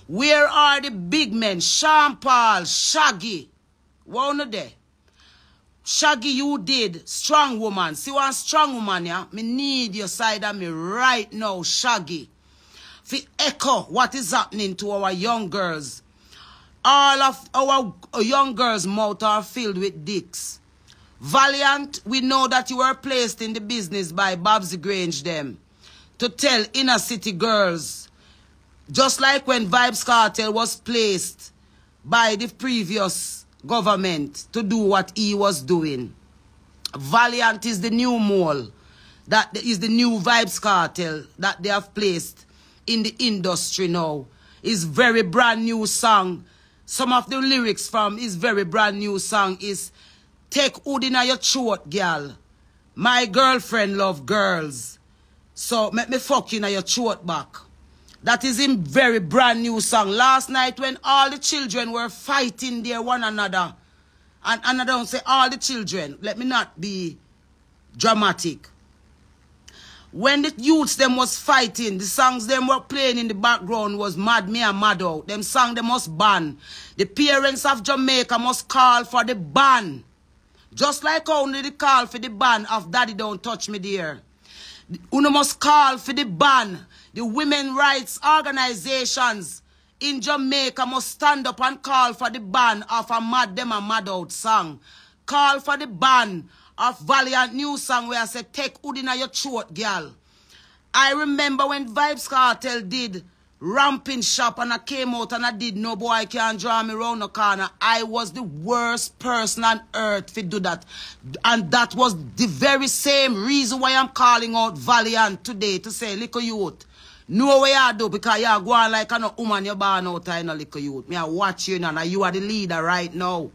Where are the big men? Sean Paul, Shaggy. What you there? Shaggy, you did. Strong woman. See one strong woman, yeah? Me need your side of me right now, Shaggy. For echo what is happening to our young girls. All of our young girls' mouths are filled with dicks. Valiant, we know that you were placed in the business by Babsy Grange them to tell inner city girls, just like when Vybz Kartel was placed by the previous government to do what he was doing. Valiant is the new mole. That is the new Vybz Kartel that they have placed in the industry now. His very brand new song. Some of the lyrics from his very brand new song is take hood in your throat, girl. My girlfriend love girls. So make me fuck you in your throat back. That is in very brand new song. Last night when all the children were fighting there one another. And I don't say all the children. Let me not be dramatic. When the youths them was fighting, the songs them were playing in the background was Mad Me and Mad Out. Them song they must ban. The parents of Jamaica must call for the ban. Just like only the call for the ban of Daddy Don't Touch Me Dear. You must call for the ban. The women rights organizations in Jamaica must stand up and call for the ban of a Mad Them and Mad Out song. Call for the ban of Valiant new song where I said, take hood in your throat, girl. I remember when Vybz Kartel did Ramping Shop and I came out and I did No Boy Can't Draw Me Round the Corner. I was the worst person on earth to do that. And that was the very same reason why I'm calling out Valiant today to say, little youth, know what you do because you are going like a no woman you born out in a little youth. Me I watch you now. You are the leader right now.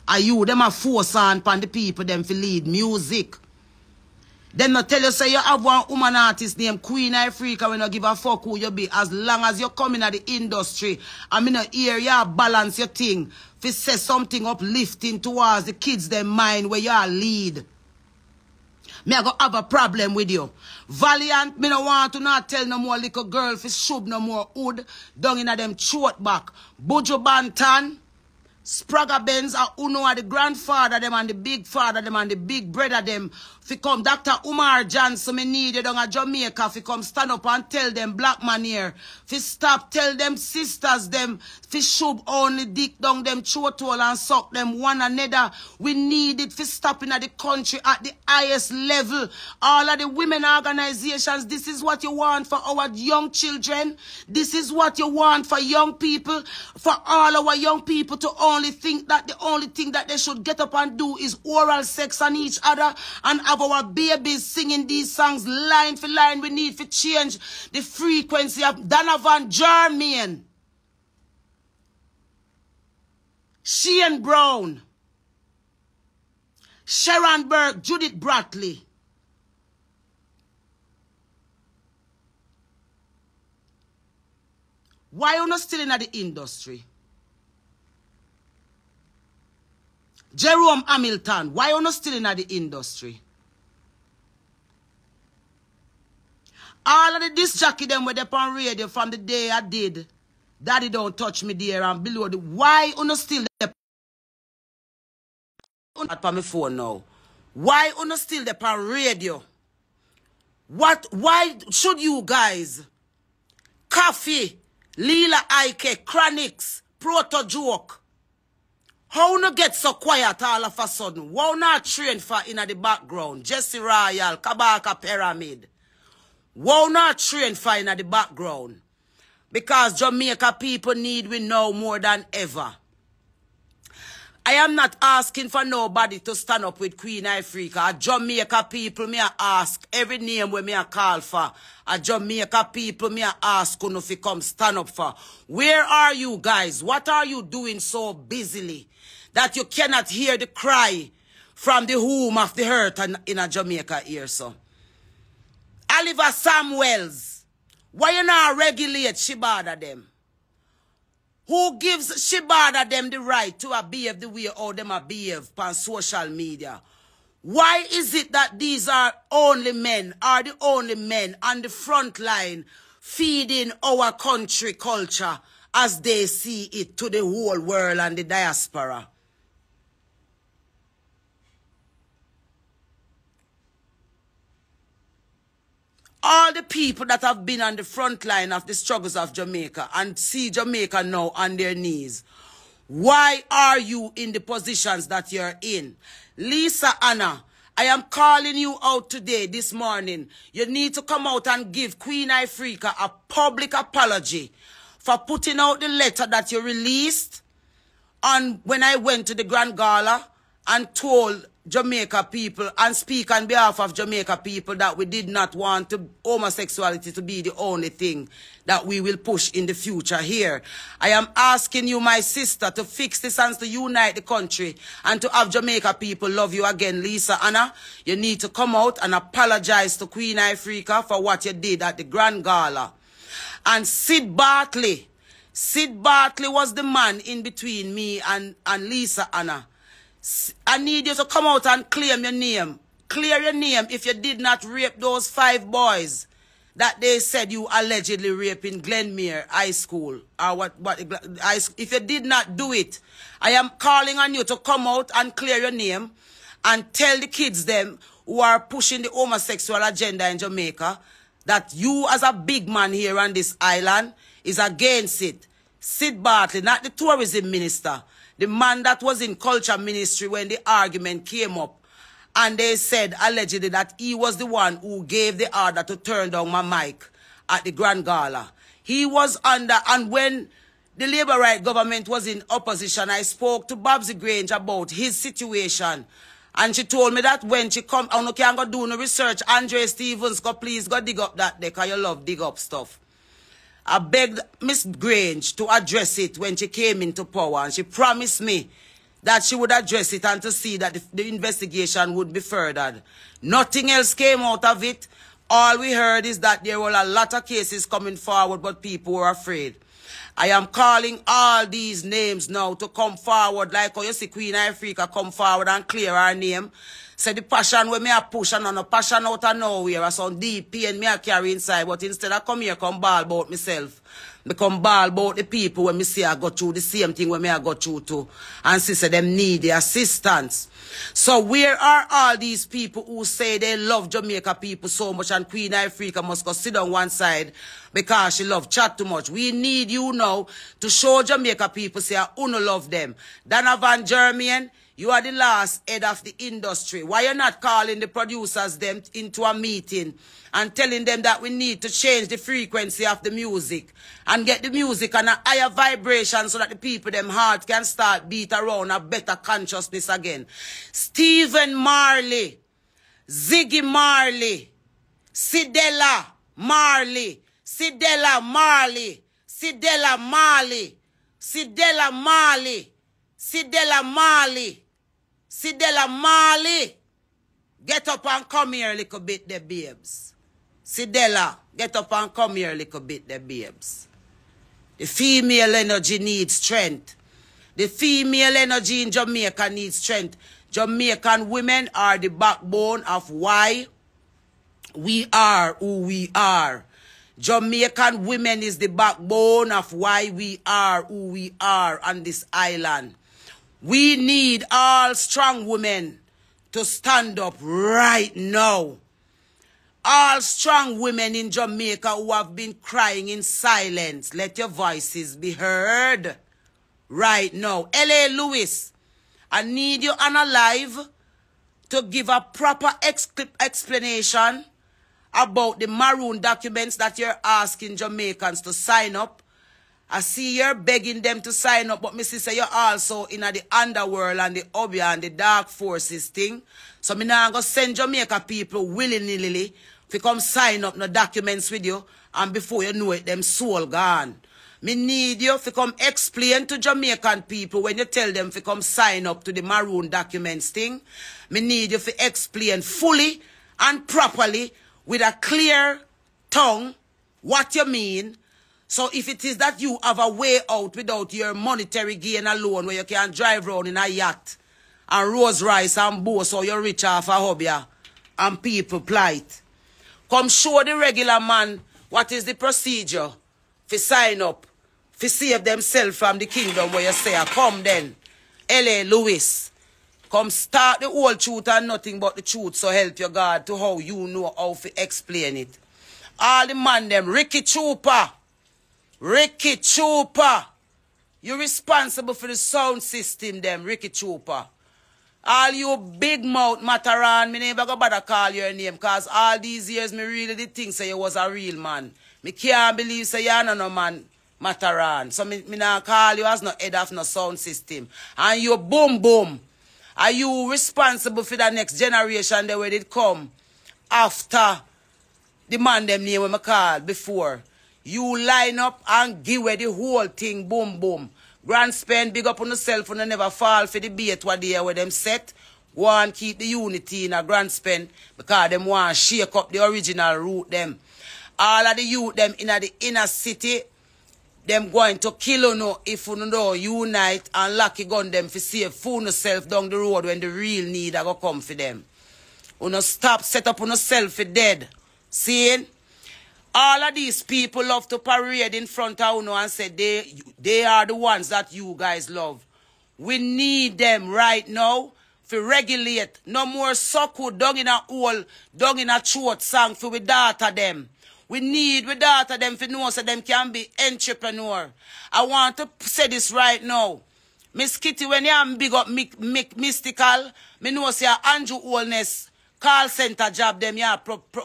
Are you them a force on the people them to lead music? Them not tell you say you have one woman artist named Queen Ifrica when you give a fuck who you be. As long as you come in at the industry, I mean hear you balance your thing. If you say something uplifting towards the kids them mind where you are lead. Me I go have a problem with you. Valiant, me no want to not tell no more little girl fi shove no more hood down in a them throat back. Buju Banton, Spraga Benz are Uno are the grandfather them and the big father them and the big brother them. Fi come Dr. Umar Johnson, me need you down at Jamaica. Fi come stand up and tell them black man here. Fi stop tell them sisters them. Fi shove only dick down them throat hole and suck them one another. We need it fi stopping at the country at the highest level. All of the women organizations, this is what you want for our young children. This is what you want for young people. For all our young people to only think that the only thing that they should get up and do is oral sex on each other and have our babies singing these songs line for line. We need to change the frequency of Donovan Germain, Shane Brown, Sharon Burke, Judith Bradley. Why are you not still in the industry? Jerome Hamilton, why are you not still in the industry? All of the disc jockey them were up on radio from the day I did Daddy Don't Touch Me There and below the why you not still there on my phone now? Why you not still there on radio? Why should you guys Coffee, Lila Ike, Chronics, Proto Joke? How no get so quiet all of a sudden? Why not train for in the background? Jesse Royal, Kabaka Pyramid. Why not train for in the background? Because Jamaica people need we now more than ever. I am not asking for nobody to stand up with Queen Ifrica. Jamaica people me a ask every name where me a call for. A Jamaica people me a ask who if you come stand up for. Where are you guys? What are you doing so busily that you cannot hear the cry from the home of the hurt in a Jamaica here, so? Oliver Samuels, why you not regulate Shibada them? Who gives Shibada them the right to behave the way how them behave on social media? Why is it that these are the only men on the front line feeding our country culture as they see it to the whole world and the diaspora? All the people that have been on the front line of the struggles of Jamaica and see Jamaica now on their knees, why are you in the positions that you're in? Lisa Anna, I am calling you out today, this morning. You need to come out and give Queen Ifrica a public apology for putting out the letter that you released on when I went to the Grand Gala and told Jamaica people and speak on behalf of Jamaica people that we did not want homosexuality to be the only thing that we will push in the future here. I am asking you, my sister, to fix this and to unite the country and to have Jamaica people love you again. Lisa Anna, you need to come out and apologize to Queen Ifrica for what you did at the Grand Gala. And Sid Bartley was the man in between me and Lisa Anna. I need you to come out and claim your name. Clear your name if you did not rape those 5 boys that they said you allegedly raped in Glenmere High School. Or if you did not do it, I am calling on you to come out and clear your name and tell the kids them who are pushing the homosexual agenda in Jamaica that you as a big man here on this island is against it. Sid Bartley, not the tourism minister. The man that was in culture ministry when the argument came up. And they said allegedly that he was the one who gave the order to turn down my mic at the Grand Gala. He was under, and when the Labour Right government was in opposition, I spoke to Babsy Grange about his situation. And she told me that when she come, I can't go do no research. Andre Stevens, please go dig up that there because you love dig up stuff. I begged Miss Grange to address it when she came into power, and she promised me that she would address it and to see that the investigation would be furthered. Nothing else came out of it. All we heard is that there were a lot of cases coming forward, but people were afraid. I am calling all these names now to come forward, like how you see Queen Ifrica come forward and clear her name. Say the passion where me a push and no passion out of nowhere. I some deep pain me a carry inside. But instead I come here, come ball about myself. Me come ball about the people when me see I go through the same thing when me I go through too. And say them need the assistance. So where are all these people who say they love Jamaica people so much and Queen Ifrica must go sit on one side because she love chat too much? We need you now to show Jamaica people say I uno love them. Dana Van Germain, you are the last head of the industry. Why you not calling the producers them into a meeting and telling them that we need to change the frequency of the music and get the music on a higher vibration so that the people, them heart can start beat around a better consciousness again. Stephen Marley, Ziggy Marley, Sidella Marley, Sidella Marley, Sidella Marley, Sidella Marley, Sidella Marley, Sidella Marley. Get up and come here a little bit, the babes. Sidella, get up and come here a little bit, the babes. The female energy needs strength. The female energy in Jamaica needs strength. Jamaican women are the backbone of why we are who we are. Jamaican women is the backbone of why we are who we are on this island. We need all strong women to stand up right now. All strong women in Jamaica who have been crying in silence, let your voices be heard right now. L.A. Lewis, I need you on a live to give a proper explanation about the maroon documents that you're asking Jamaicans to sign up. I see you're begging them to sign up, but me say you're also in the underworld and the hobby and the dark forces thing. So me now go send Jamaica people willy-nilly to come sign up no documents with you, and before you know it, them soul gone. Me need you to come explain to Jamaican people when you tell them to come sign up to the maroon documents thing. Me need you to explain fully and properly with a clear tongue what you mean. So if it is that you have a way out without your monetary gain alone, where you can drive around in a yacht and Rolls Royce and boast so you're rich off a hobby and people plight, come show the regular man what is the procedure for sign up, for save themselves from the kingdom where you say, come then, L.A. Lewis, come start the whole truth and nothing but the truth, so help your God to how you know how to explain it. All the man them, Ricky Trooper, you responsible for the sound system them, Ricky Trooper. All you big mouth Mataran, me never go bother call your name, cause all these years me really did think say you was a real man. Me can't believe say you're no man Mataran. So me not call you as no head of no sound system. And you boom boom. Are you responsible for the next generation that where it come after the man them name when me call before? You line up and give away the whole thing, boom, boom. Grand spend, big up on yourself and never fall for the bait what they where them set. Go and keep the unity in a grand spend because them want to shake up the original root them. All of the youth them in the inner city, them going to kill you if you don't unite and lucky gun them for save fool yourself down the road when the real need are going to come for them. You no stop, set up on yourself for dead. See? All of these people love to parade in front of you and say they are the ones that you guys love. We need them right now to regulate. No more suckle down in a hole, down in a throat song for we daughter them. We need we daughter them to know so them can be entrepreneur. I want to say this right now. Miss Kitty, when you am big up mystical, me know say Andrew Wellness call center job them you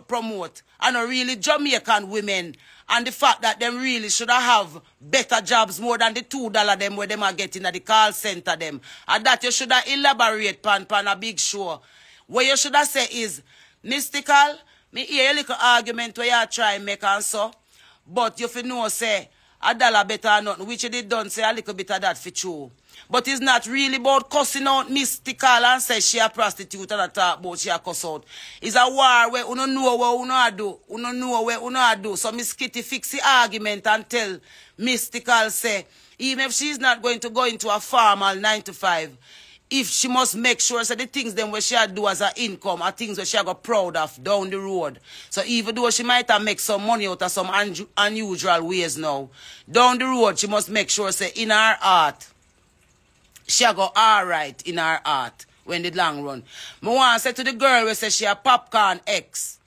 promote. And really Jamaican women. And the fact that them really should have better jobs more than the $2 them where them are getting at the call center them. And that you should have elaborate pan a big show. What you should have say is, mystical, me hear a little argument where you try and make and so. But you fi know say, $1 better or nothing, which you did done say a little bit of that for true. But it's not really about cussing out mystical and say she a prostitute and a talk about she a cuss out. It's a war where you don't know what you know do. You don't know what you know do. So Miss Kitty fix the argument and tell mystical say, even if she's not going to go into a formal 9 to 5, if she must make sure so the things them where she do as her income are things where she got proud of down the road. So even though she might have make some money out of some unusual ways now, down the road she must make sure say in her heart she go alright in her heart when the long run. I want to say to the girl who say she a popcorn ex,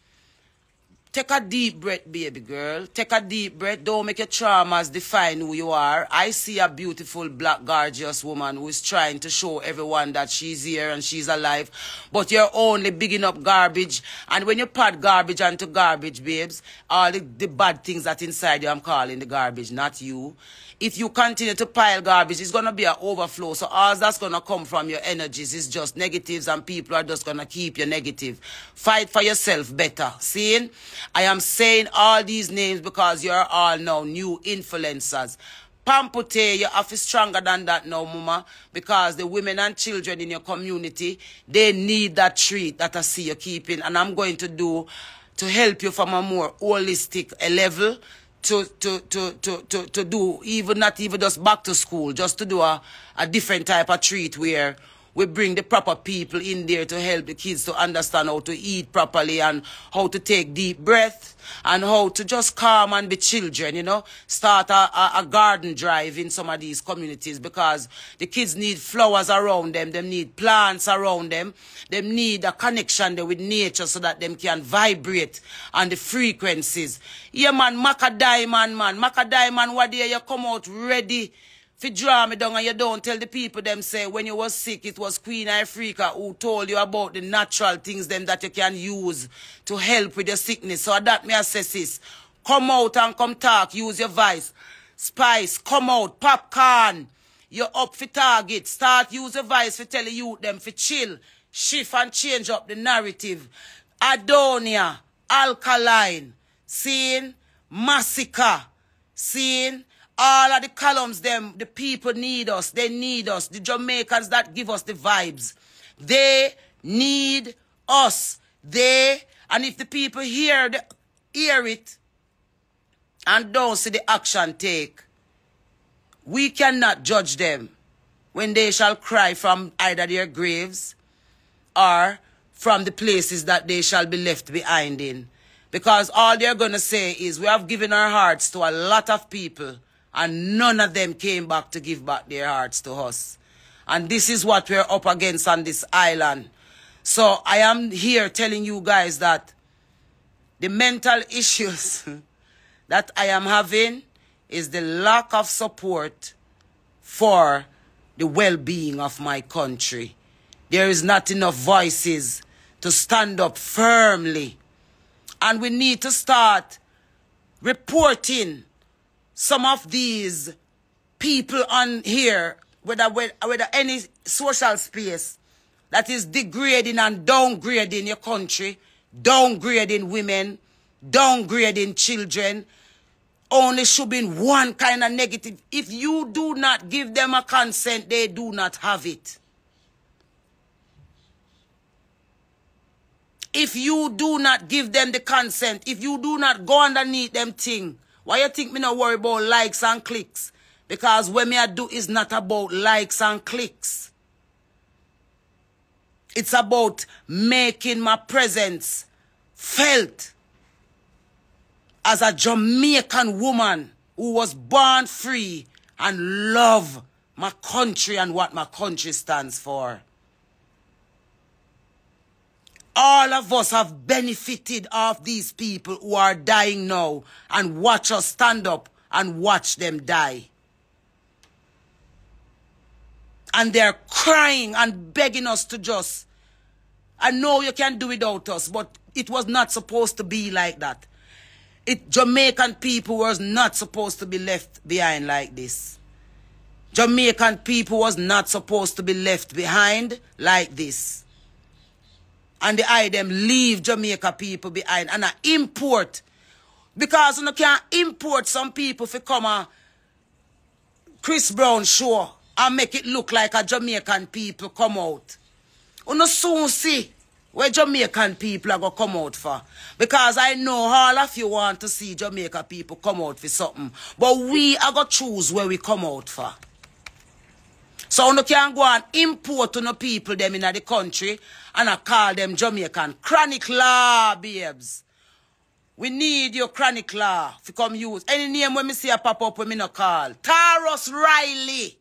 take a deep breath, baby girl. Take a deep breath. Don't make your traumas define who you are. I see a beautiful, black, gorgeous woman who is trying to show everyone that she's here and she's alive. But you're only bigging up garbage. And when you put garbage onto garbage, babes, all the bad things that inside you, I'm calling the garbage, not you. If you continue to pile garbage, it's going to be an overflow. So all that's going to come from your energies is just negatives, and people are just going to keep you negative. Fight for yourself better. Seeing? I am saying all these names because you're all now new influencers. Pampute, you have to be stronger than that now, mama, because the women and children in your community, they need that treat that I see you keeping. And I'm going to do to help you from a more holistic level. To do even not even just back to school, just to do a different type of treat where we bring the proper people in there to help the kids to understand how to eat properly and how to take deep breath and how to just calm and be children, you know. Start a garden drive in some of these communities because the kids need flowers around them, they need plants around them, they need a connection there with nature so that them can vibrate on the frequencies. Yeah, man, Macadiamond, man. Macadiamond, what day you come out ready if you draw me down and you don't tell the people them say when you was sick it was Queen Ifrica who told you about the natural things them that you can use to help with your sickness. So that me assess this. Come out and come talk. Use your voice. Spice, come out. Popcorn. You're up for target. Start use your voice for tell the youth them for chill. Shift and change up the narrative. Adonia. Alkaline. Seeing? Massacre. Seeing? All of the columns, them, the people need us. They need us. The Jamaicans that give us the vibes. They need us. And if the people hear it and don't see the action take, we cannot judge them when they shall cry from either their graves or from the places that they shall be left behind in. Because all they're going to say is, we have given our hearts to a lot of people, and none of them came back to give back their hearts to us. And this is what we're up against on this island. So I am here telling you guys that the mental issues that I am having is the lack of support for the well-being of my country. There is not enough voices to stand up firmly. And we need to start reporting some of these people on here, whether any social space that is degrading and downgrading your country, downgrading women, downgrading children, only showing one kind of negative. If you do not give them a consent, they do not have it. If you do not give them the consent, if you do not go underneath them thing, why you think me not worry about likes and clicks? Because what me I do is not about likes and clicks. It's about making my presence felt as a Jamaican woman who was born free and love my country and what my country stands for. All of us have benefited of these people who are dying now, and watch us stand up and watch them die. And they're crying and begging us to just, I know you can do without us, but it was not supposed to be like that. Jamaican people was not supposed to be left behind like this. Jamaican people was not supposed to be left behind like this. And I them leave Jamaica people behind and I import. Because you can't import some people to come a Chris Brown show and make it look like a Jamaican people come out. You soon see where Jamaican people are going to come out for. Because I know all of you want to see Jamaica people come out for something. But we are going to choose where we come out for. So you can go and import to no people them in the country and I call them Jamaican. Chronic law, babes. We need your chronic law to come use. Any name when me see a pop up when me no call. Taros Riley.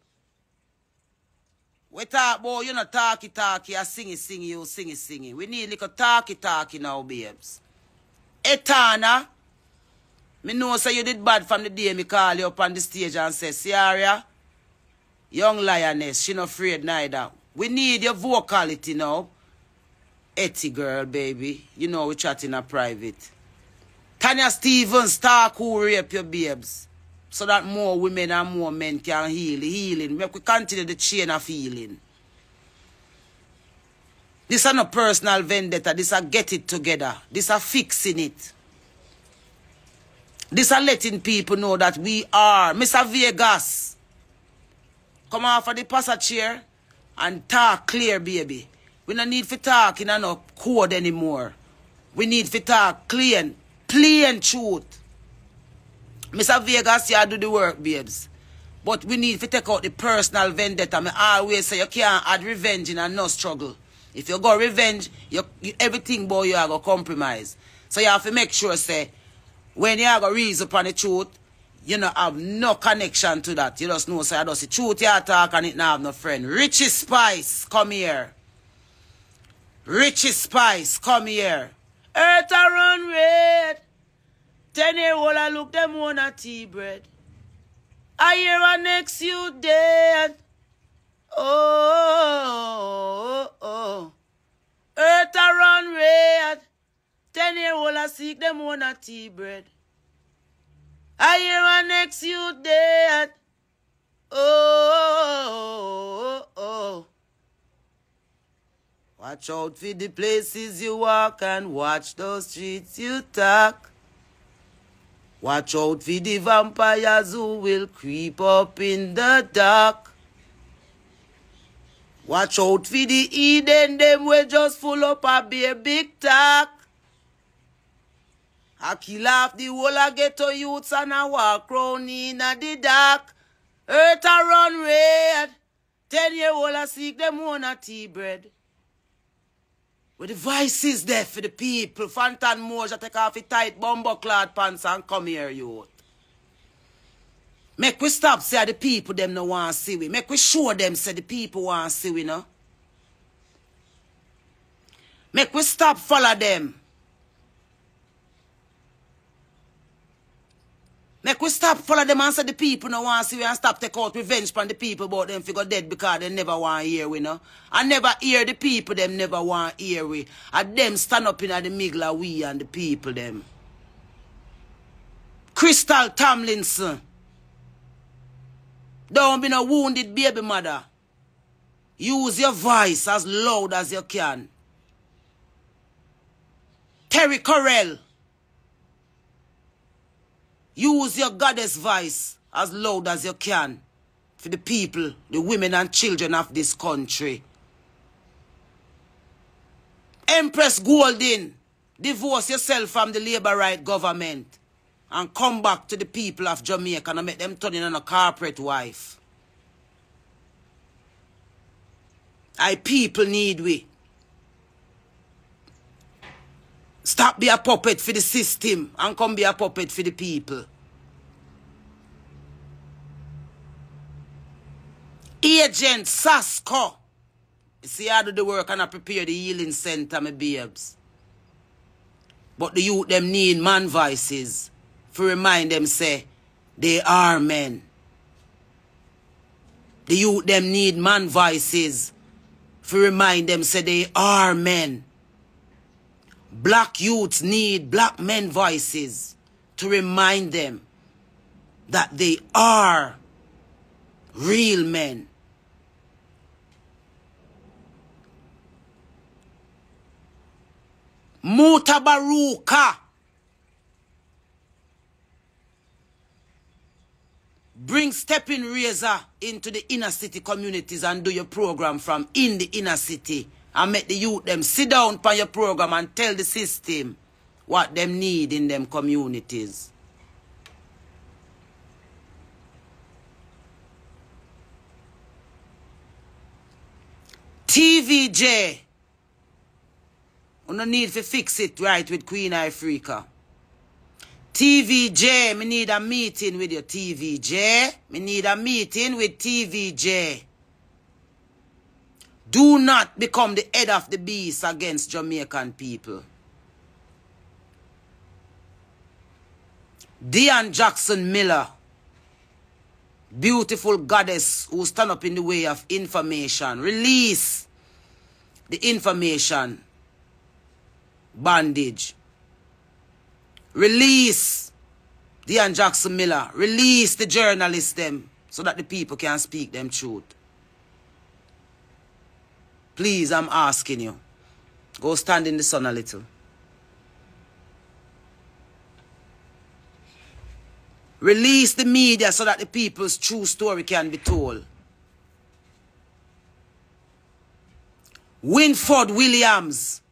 We talk about you know talky, I sing, you sing. We need like a talky now, babes. Etana. Me know say you did bad from the day me call you up on the stage and say, Sierra, young lioness, she not afraid neither. We need your vocality now. Etty girl, baby. You know we chat in a private. Tanya Stevens talk who rape your babes. So that more women and more men can healing. Make we continue the chain of healing. This is not personal vendetta. This is get it together. This is fixing it. This is letting people know that we are. Mr. Vegas, come off of the passenger and talk clear, baby. We don't need to talk in no code anymore. We need to talk clean truth. Mr. Vegas, you do the work, babes. But we need to take out the personal vendetta. I always say you can't add revenge in and no struggle. If you go revenge, everything boy you are going to compromise. So you have to make sure, say, when you are going to reason upon the truth, you don't have no connection to that. You just know, say, I just the truth you talk and it not have no friend. Richie Spice, come here. Richie Spice, come here. Earth a run red. 10-year-old I look them on a tea bread. I hear a next you dead. Oh. Earth a run red. 10-year-old I seek them on a tea bread. I hear a next you dead. Oh. Watch out for the places you walk and watch those streets you talk. Watch out for the vampires who will creep up in the dark. Watch out for the Eden, them will just full up a big talk. I kill off the whole of ghetto youths and I walk round in the dark. Earth a run red. 10-year-old I seek them on a tea bread. With the voices there for the people. Fantan Moja take off the tight bumbo clad pants and come here, youth. Make we stop say the people them no want to see we. Make we show them say the people want to see we, no. Make we stop follow them. Make we stop follow them and say the people no want to see we and stop take out revenge from the people about them figure dead because they never want to hear we, no. I never hear the people them never want to hear we. And them stand up in the middle of we and the people them. Crystal Tomlinson. Don't be no wounded baby mother. Use your voice as loud as you can. Terry Correll. Use your goddess voice as loud as you can for the people, the women and children of this country. Empress Golden, divorce yourself from the labor right government and come back to the people of Jamaica and make them turn in on a corporate wife. I people need we. Stop be a puppet for the system and come be a puppet for the people. Agent Sasko. You see, I do the work and I prepare the healing center, my babes. But the youth them need man voices to remind them say they are men. The youth them need man voices to remind them say they are men. Black youths need black men voices to remind them that they are real men. Mutabaruka. Bring stepping razor into the inner city communities and do your program from in the inner city. And make the youth them sit down for your program and tell the system what them need in them communities. TVJ. We don't need to fix it right with Queen Ifrica. TVJ, me need a meeting with you, TVJ. Me need a meeting with TVJ. Do not become the head of the beast against Jamaican people. Dion Jackson Miller, beautiful goddess who stand up in the way of information. Release the information bondage. Release Dion Jackson Miller. Release the journalists them so that the people can speak them truth. Please, I'm asking you. Go stand in the sun a little. Release the media so that the people's true story can be told. Winford Williams.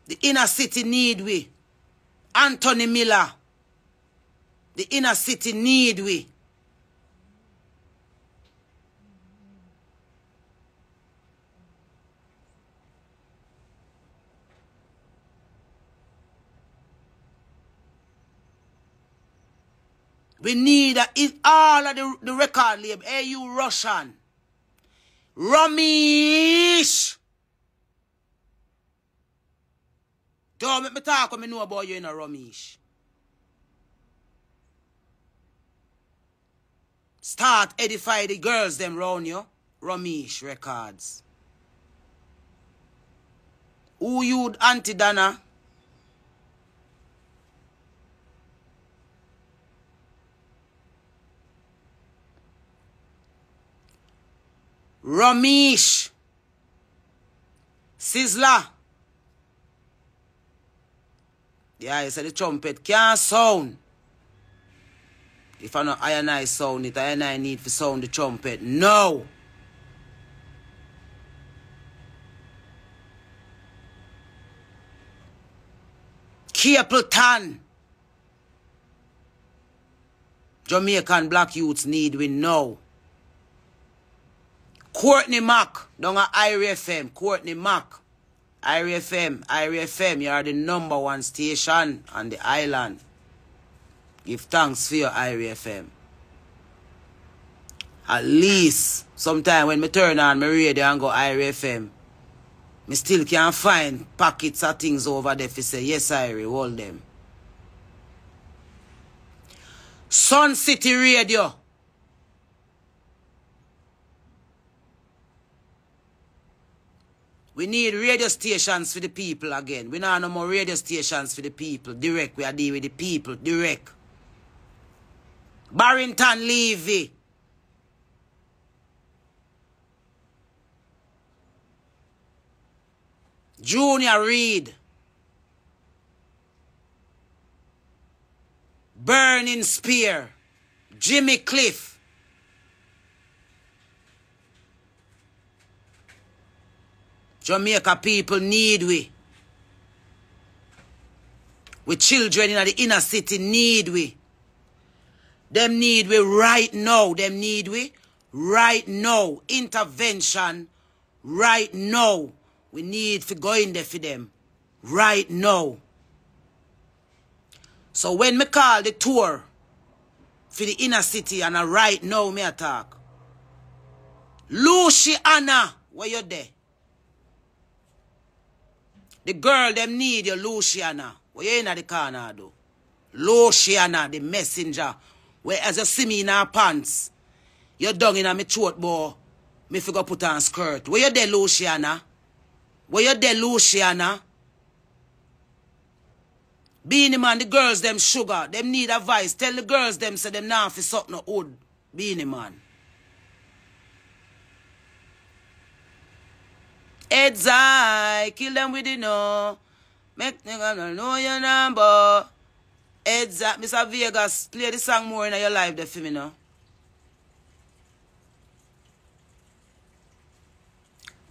The inner city need we. Anthony Miller. The inner city need we. We need all of the record label. Hey, you Russian. Ramesh. Don't make me talk when I know about you in a Ramesh. Start edify the girls them round you. Ramesh Records. Who you Auntie Dana? Ramesh Sizzler. Yeah, you said the trumpet can't sound. If I know I and I sound it, I and I need to sound the trumpet. No. Capleton. Jamaican black youths need we know. Courtney Mack, down at Irie FM. Courtney Mack. Irie FM, you are the #1 station on the island. Give thanks for your Irie FM. At least, sometime when me turn on my radio and go Irie FM, me still can find packets of things over there to say, yes, Irie, hold them. Sun City Radio. We need radio stations for the people again. We don't no more radio stations for the people. Direct, we are dealing with the people. Direct. Barrington Levy. Junior Reid. Burning Spear. Jimmy Cliff. Jamaica people need we. We children in the inner city need we. Them need we right now. Them need we right now. Intervention right now. We need to go in there for them right now. So when me call the tour for the inner city and right now me attack. Luciana, where you there? The girl them need you, Luciana. Where you in the corner though? Luciana, the messenger. Where as you see me in her pants, you're down in my throat, boy. Me figure put on skirt. Where you there, Luciana? Where you there, Luciana? Beanie man, the girls them sugar. Them need advice. Tell the girls them say them now for something no old. Beanie man. Heads high, kill them with the no. Make nigga know your number. Heads up, Mr. Vegas, play the song more in your life there for me now.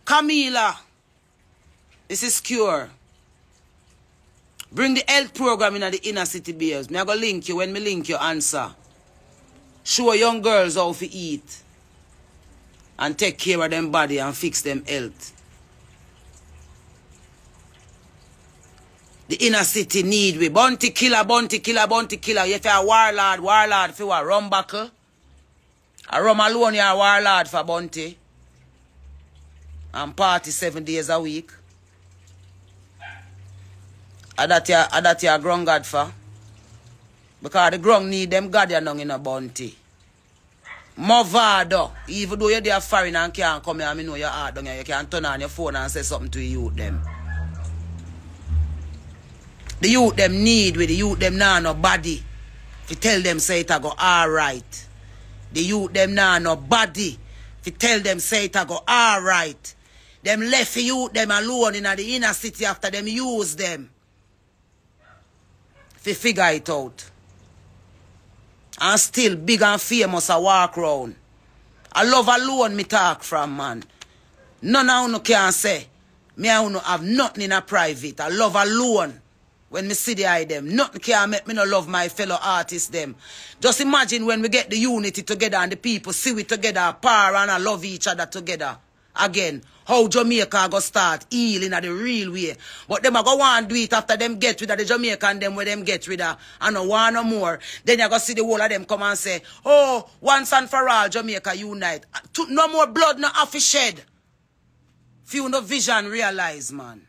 Camila, this is Cure. Bring the health program in the inner city beers. Me I go link you when me link you answer. Show young girls how to eat. and take care of them body and fix them health. The inner city need we. Bounty killer, bounty killer, bounty killer. You have a warlord for a rum buckle. A rum alone, you're a warlord for bounty. And party 7 days a week. And that you ground God for. Because the ground need them God you in a bounty. Movado. Even though you're there foreign and can't come here, I know your heart down here. You can turn on your phone and say something to the youth them. The youth them need with the youth them now no body. If you tell them say it a go alright. The youth them now no body. If you tell them say it a go alright. Them left the youth them alone in the inner city after them use them. If you figure it out. And still big and famous a walk round. I love alone me talk from, man. None of you can say. Me and you have nothing in a private. I love alone. When me see the eye them. Nothing can make me no love my fellow artists them. Just imagine when we get the unity together and the people see we together, power and I love each other together. Again, how Jamaica go start healing in the real way. But them a go want do it after them get rid of the Jamaican them where them get rid of and no want no more. Then you go see the whole of them come and say, oh, once and for all Jamaica unite. No more blood no have to shed. Few no vision realize, man.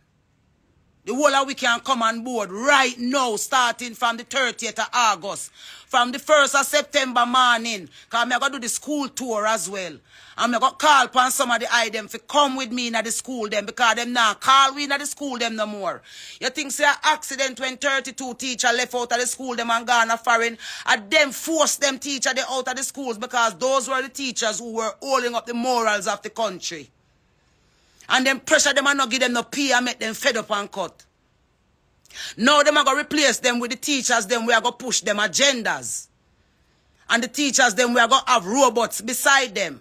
The whole of we can come on board right now, starting from the 30th of August. From the 1st of September morning. Because I'm going to do the school tour as well. I'm going to call upon some of the items to come with me in the school them. Because them now call we in the school them no more. You think say an accident when 32 teachers left out of the school them and gone foreign. And them force them teacher they out of the schools. Because those were the teachers who were holding up the morals of the country. And then pressure them and not give them no pay and make them fed up and cut. Now them are going to replace them with the teachers, then we are going to push them agendas. And the teachers, then we are going to have robots beside them.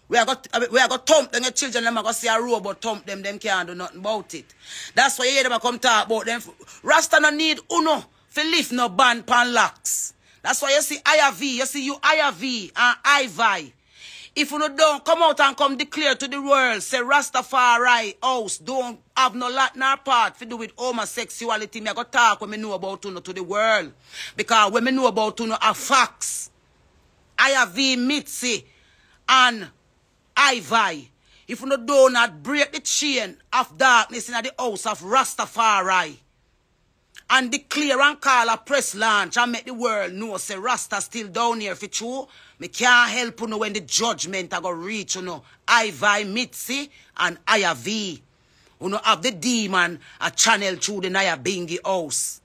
We are going to thump them, the children, them are going to see a robot thump them can't do nothing about it. That's why you hear them come talk about them. Rasta no need uno for lift no band pan locks. That's why you see IV, you see you IV and IV. If you don't come out and come declare to the world, say Rastafari house don't have no lot nor part to do with homosexuality, me I go talk when me know about you to the world. Because when me know about you are facts. IV, Mitzi, and Ivy. If you do not break the chain of darkness in the house of Rastafari and declare and call a press launch and make the world know say Rasta still down here for true, me can't help you know when the judgment are going to reach you know Ivy, Mitzi, and IV. You know have the demon a channel through the Naya Bingi house.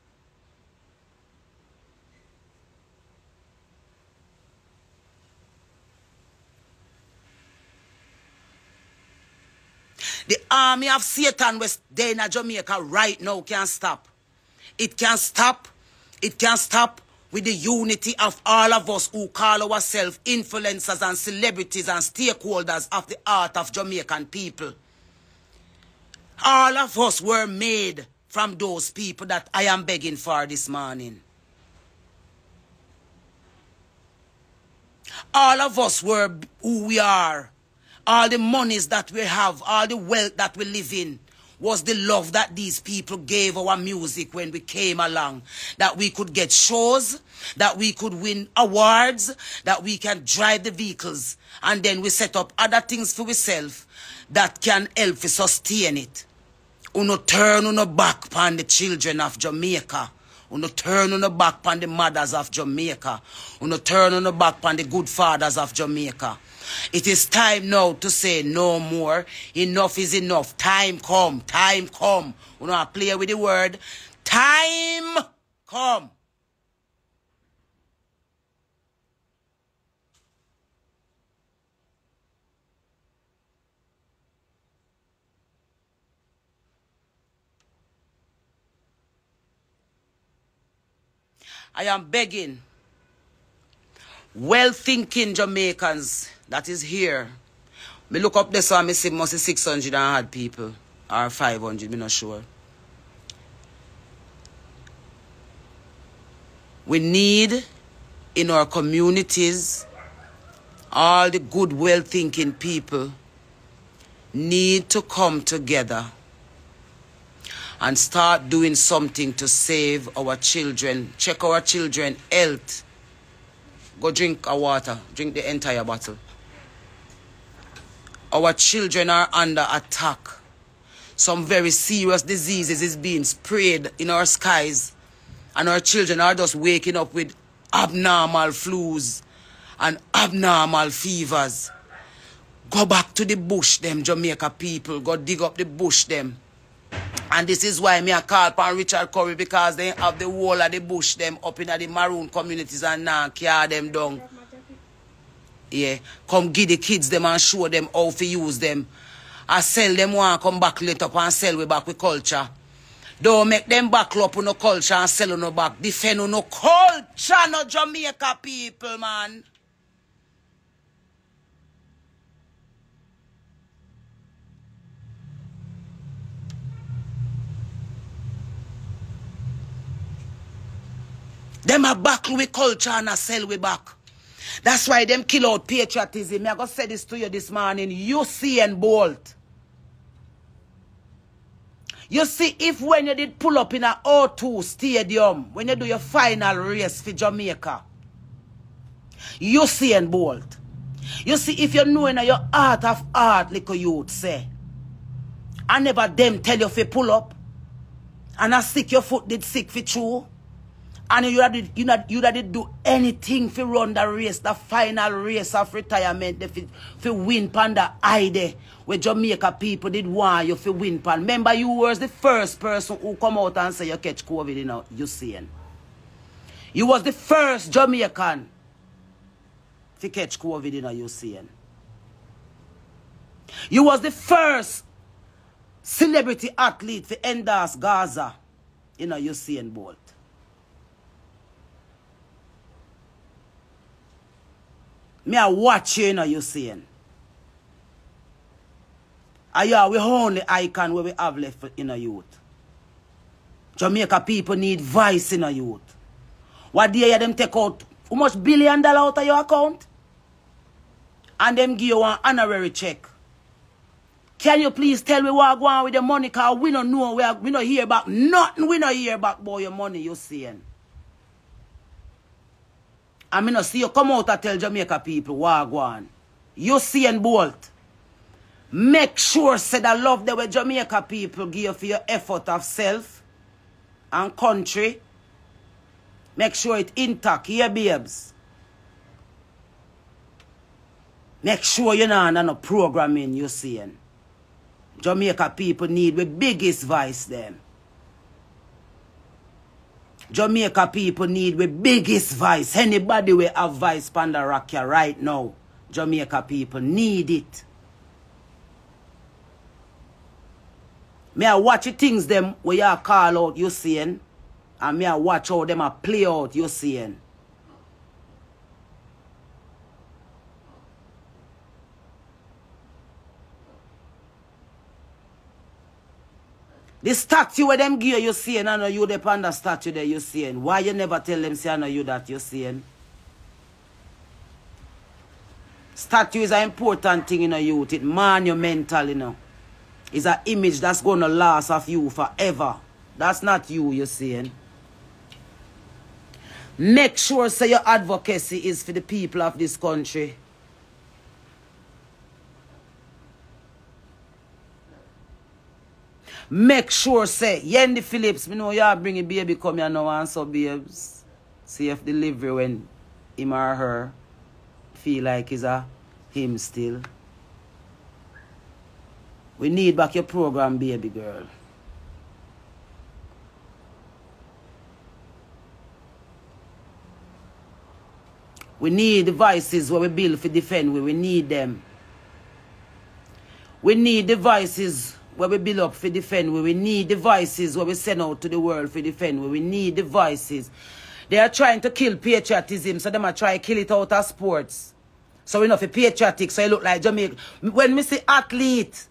The army of Satan was there in Jamaica right now can't stop. It can stop. It can stop with the unity of all of us who call ourselves influencers and celebrities and stakeholders of the art of Jamaican people. All of us were made from those people that I am begging for this morning. All of us were who we are. All the monies that we have, all the wealth that we live in, was the love that these people gave our music when we came along. That we could get shows, that we could win awards, that we can drive the vehicles. And then we set up other things for ourselves that can help to sustain it. Uno turn uno back upon the children of Jamaica. Uno turn uno back upon the mothers of Jamaica. Uno turn uno back upon the good fathers of Jamaica. It is time now to say no more. Enough is enough. Time come. Time come. We don't play with the word. Time come. I am begging well-thinking Jamaicans that is here. Me look up this one, me see must be 600 and odd people. Or 500, me not sure. We need in our communities all the good, well-thinking people need to come together and start doing something to save our children. Check our children health. Go drink a water. Drink the entire bottle. Our children are under attack. Some very serious diseases is being sprayed in our skies. And our children are just waking up with abnormal flus and abnormal fevers. Go back to the bush, them Jamaica people. Go dig up the bush, them. And this is why me a call upon Richard Curry, because they have the whole of the bush, them up in the maroon communities and now carry them down. Yeah. Come give the kids them and show them how to use them. I sell them one, come back later and sell we back with culture. Don't make them back up on no culture and sell on no back. Defend on no culture, no Jamaica people, man. Them a back with culture and a sell we back. That's why them kill out patriotism. I got say this to you this morning. Usain Bolt. You see, if when you did pull up in a O2 stadium, when you do your final race for Jamaica, Usain Bolt. You see, if you know in your heart of heart, like you'd say, I never them tell you if you pull up, and I sick your foot did sick for true. And you did do anything to run the race, the final race of retirement, to win panda ide, where Jamaica people did want you to win pan. Remember, you was the first person who come out and say you catch COVID, you know, Usain. You was the first Jamaican to catch COVID, you know, Usain. You was the first celebrity athlete to endorse Gaza, you know, Usain Bolt. Me a watch you, you know, Usain. And yeah, we only icon where we have left in a youth. Jamaica people need voice in a youth. What day them take out how much $1 billion out of your account? And them give you an honorary check. Can you please tell me what going on with the money? Because we don't know, we don't hear about nothing. We don't hear about boy your money, Usain. I mean, I see you come out and tell Jamaica people, Wagwan. Usain Bolt. Make sure, say the love that way Jamaica people give for your effort of self and country. Make sure it intact, here, babes. Make sure you're not no programming, Usain. Jamaica people need the biggest voice, them. Jamaica people need the biggest voice. Anybody will have voice Panda Rakia right now. Jamaica people need it. Me I watch the things them where you call out Usain. And me I watch how them a play out Usain. The statue where them give you seeing, I know you the panda statue there you seeing. Why you never tell them say I know you that you seeing? Statue is an important thing in a youth. It's monumental, you know. It's an image that's gonna last of you forever. That's not you seeing. Make sure say your advocacy is for the people of this country. Make sure, say, Yendi Phillips, me know you bring a baby come here now and so babes. See if delivery when him or her feel like it's a him still. We need back your program, baby girl. We need devices where we build for defend we need them. We need devices where we build up for defend we need devices where we send out to the world for defend we need devices. They are trying to kill patriotism, so they are trying to kill it out of sports. So we know for patriotic, so you look like Jamaica. When we say athlete,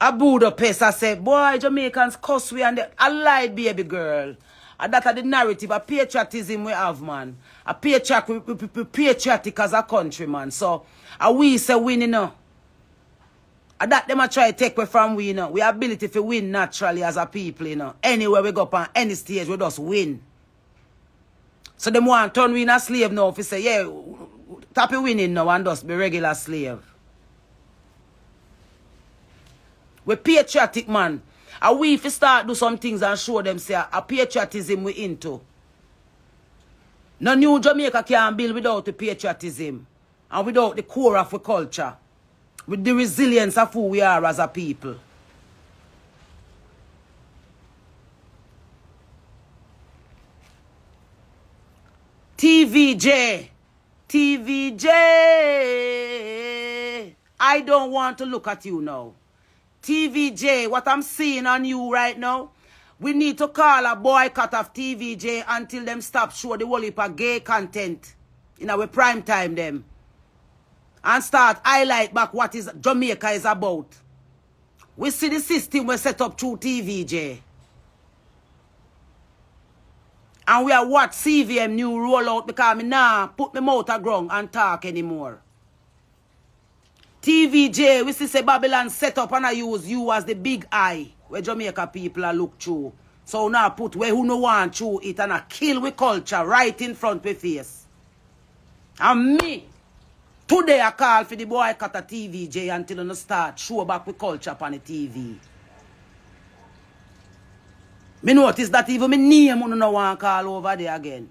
a Budapest, I say, boy, Jamaicans cuss we and I lied, baby girl. And that are the narrative, a patriotism we have, man. A patriotic as a country, man. So, we say win, you know. And that them a try to take away from we, you know. We have ability to win naturally as a people, you know. Anywhere we go up on any stage, we just win. So them want to turn we in a slave now. If you say, yeah, tappy winning now and just be regular slave. We patriotic, man. And we, if we start do some things and show them, say, a patriotism we into. No new Jamaica can build without the patriotism. And without the core of the culture. With the resilience of who we are as a people. TVJ. TVJ. I don't want to look at you now. TVJ, what I'm seeing on you right now, we need to call a boycott of TVJ until them stop show the whole heap of gay content in our prime time them. And start highlight back what is Jamaica is about. We see the system we set up through TVJ. And we are what CVM new roll out because me nah put my mouth a ground and talk anymore. TVJ, we see say Babylon set up and I use you as the big eye where Jamaica people are look through. So now put where who no want through it and I kill with culture right in front of face. And me, today I call for the boycott of TVJ until you start show back with culture upon the TV. Me notice that even my name you no want call over there again.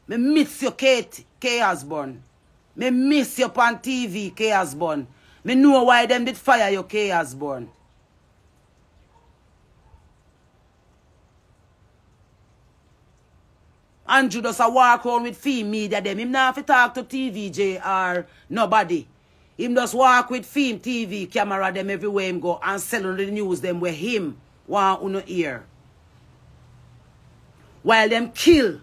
Me miss you Kate K. Osborne. Me miss you on TV, K. Osborne. Me know why them did fire you, K. Osborne. Andrew does a walk around with Fame Media them. Him not have to talk to TVJ or nobody. Him just walk with Fame TV camera them everywhere him go and sell on the news them where him want uno ear. While them kill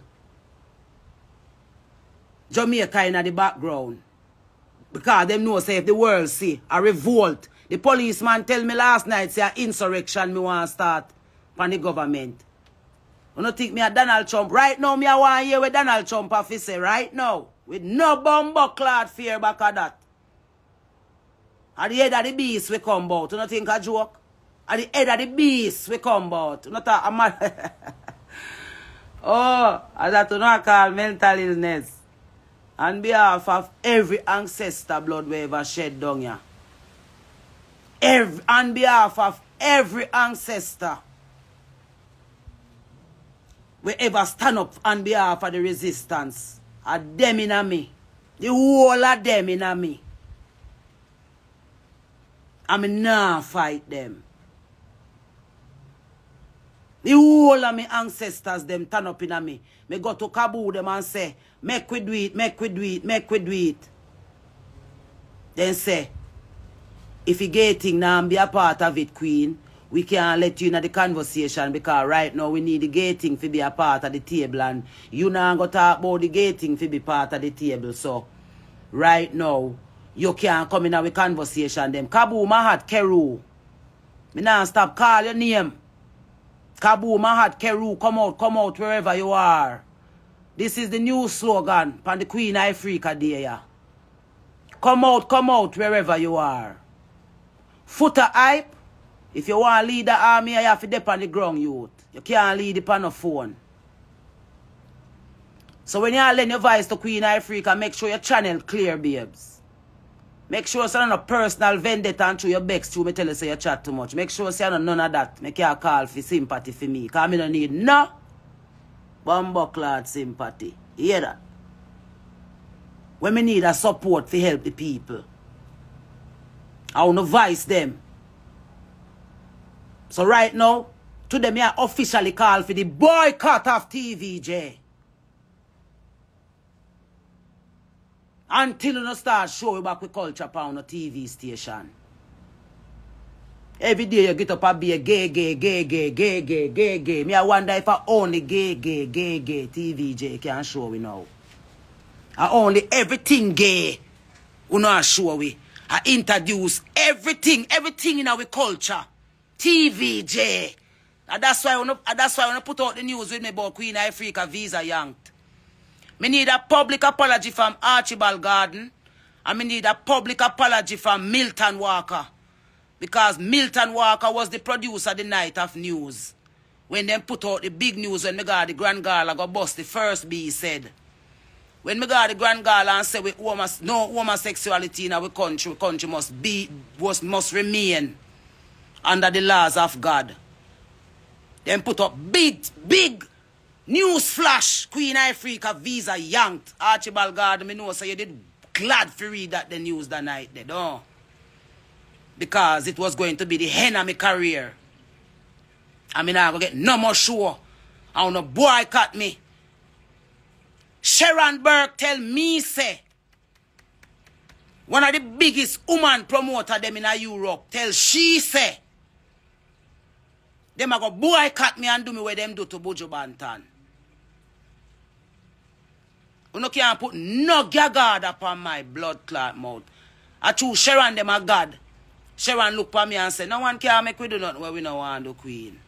Jamaica in the background. Because them know say if the world see a revolt. The policeman tell me last night say a insurrection me want to start from the government. You don't think me a Donald Trump? Right now me a want to hear with Donald Trump have to say right now. With no bumbuckler fear back of that. At the head of the beast we come out. You don't think a joke? At the head of the beast we come out. You don't think a man. Oh, as that you not call mental illness. On behalf of every ancestor blood we ever shed down here. On behalf of every ancestor we ever stand up on behalf of the resistance. A them in me. The whole of them in me. I'm not fight them. The whole of my ancestors them turn up in me. Me go to Kabul them and say, make we do it, make we do it, make we do it. Then say, if you getting now and be a part of it, Queen, we can't let you in the conversation because right now we need the gating to be a part of the table and you now go talk about the gating to be part of the table. So, right now, you can't come in the conversation them. Kabu Mahat Keru. Me now stop call your name. Kabu Mahat Keru, come out wherever you are. This is the new slogan from the Queen Ifrica there. Come out wherever you are. Footer hype. If you want to lead the army, you have to dip on the ground, youth. You can't lead it on the phone. So when you lend your voice to Queen Ifrica, make sure your channel clear, babes. Make sure it's not a personal vendetta and through your bex to me tell you say you chat too much. Make sure it's none of that. Make you call for sympathy for me. Because I don't need no bumbuckler sympathy. You hear that? When me need a support to help the people. I want to voice them. So right now, today me I officially call for the boycott of TVJ. Until you start showing back with culture upon a TV station. Every day you get up and be a gay. Me I wonder if I only gay TVJ can show we now. I only everything gay we not show we. I introduce everything in our culture. TVJ. And that's why when I put out the news with me about Queen Ifrica visa yanked. Me need a public apology from Archibald Garden. And me need a public apology from Milton Walker. Because Milton Walker was the producer the night of news. When them put out the big news when me got the Grand Gala go bust the first B said. When me got the Grand Gala and say no homosexuality in our country must remain under the laws of God. Them put up big news flash. Queen Ifrica visa yanked. Archibald Garden, me know so you did glad to read that the news that night they don't. Because it was going to be the end of my career. I mean, I go get no more show. I want to boycott me. Sharon Burke tell me, say, one of the biggest woman promoter them in Europe, tell she, say, them a go boycott me and do me what them do to Buju Banton. You no can't put no God upon my blood clot mouth. I choose Sharon them a God. Sharon look for me and say, no one can make we do nothing where we no want to do Queen.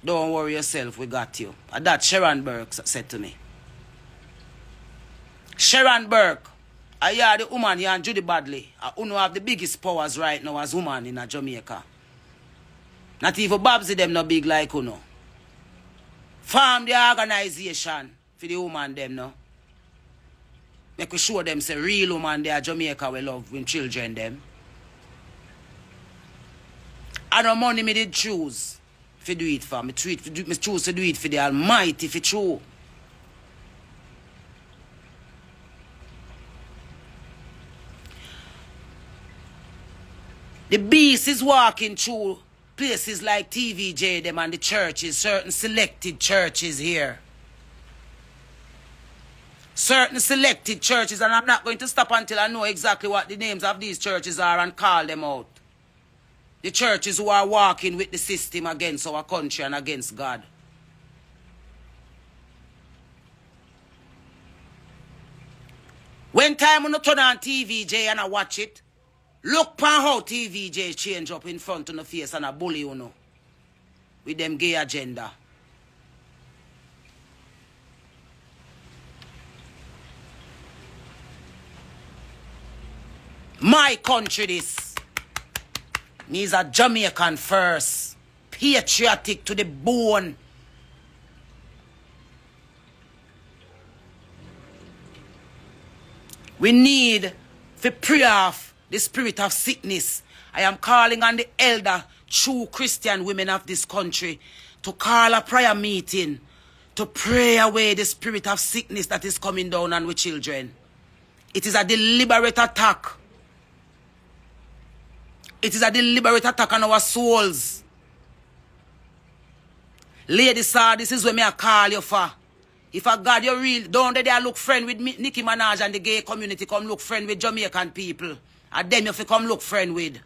Don't worry yourself, we got you. And that Sharon Burke said to me. Sharon Burke, I hear the woman here and Judy Badley, who have the biggest powers right now as woman in Jamaica. Not even Babsy them no big like you know. Form the organization for the woman them no. Make we show them say real woman there Jamaica we love when children them. I don't money me did choose to do it for me. Me choose to do it for the Almighty if it's true. The beast is walking through places like TVJ them and the churches, certain selected churches here. Certain selected churches, and I'm not going to stop until I know exactly what the names of these churches are and call them out. The churches who are walking with the system against our country and against God. When time when I turn on TVJ and I watch it, look upon how TVJ change up in front of the face and a bully you know. With them gay agenda. My country this. Me's a Jamaican first. Patriotic to the bone. We need to pray off the spirit of sickness. I am calling on the elder, true Christian women of this country to call a prayer meeting to pray away the spirit of sickness that is coming down on our children. It is a deliberate attack. It is a deliberate attack on our souls. Lady sir, this is what me I call you for. If a God you real, don't they look friend with me, Nicki Minaj and the gay community, come look friend with Jamaican people. And them you come look friend with.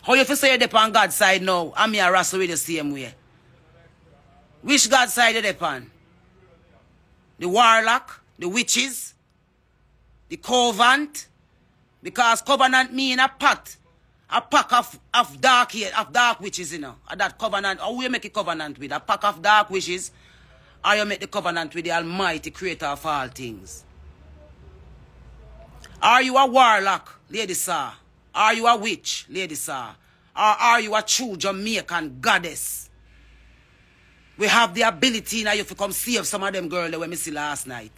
How you say you're on God's side now? And me a wrestle with the same way. Which God's side you're on? The warlock? The witches? The covenant, because covenant mean a pact of dark witches, you know. That covenant, how you make a covenant with? A pack of dark witches, or you make the covenant with the Almighty Creator of all things? Are you a warlock, lady sir? Are you a witch, lady sir? Or are you a true Jamaican goddess? We have the ability now you to come save some of them girls that we see last night.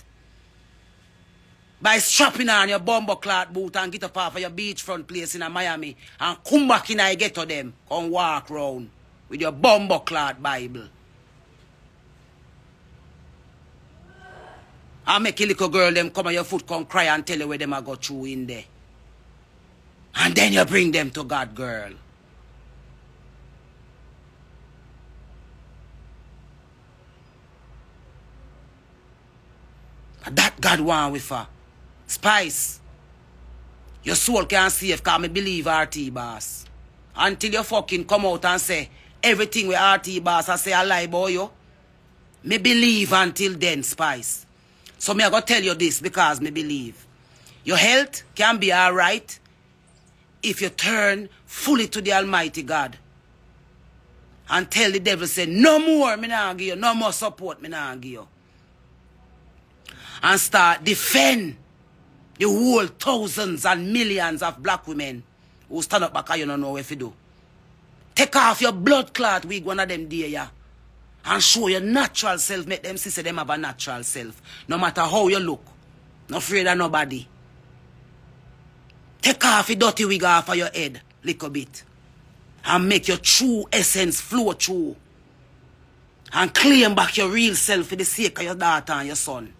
By strapping on your bumbo cloth boot and get up off of your beachfront place in Miami and come back in and get to them. Come walk round with your bumbo cloth Bible. And make a little girl them come on your foot come cry and tell you where them a go through in there. And then you bring them to God, girl. And that God want with her. Spice. Your soul can't save because I believe RT boss. Until you fucking come out and say everything with RT boss I say I lie about you. Me believe until then, Spice. So me I go tell you this because me believe. Your health can be alright if you turn fully to the Almighty God and tell the devil, say, no more, me nah give you, no more support, me nah give you. And start defend the whole thousands and millions of black women who stand up back and you don't know what to do. Take off your blood clot wig one of them day, yeah. And show your natural self. Make them see say them have a natural self. No matter how you look. Not afraid of nobody. Take off your dirty wig off of your head. Little bit. And make your true essence flow through. And claim back your real self for the sake of your daughter and your son.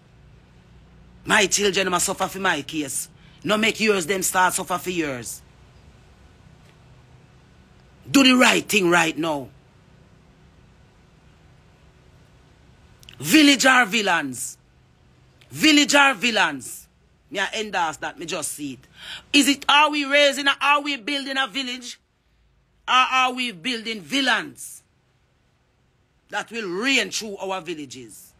My children must suffer for my case. No make yours them start suffer for yours. Do the right thing right now. Village are villains. Village are villains. Me I endorse that. Me just see it. Is it, are we raising, are we building a village? Or are we building villains that will reign through our villages?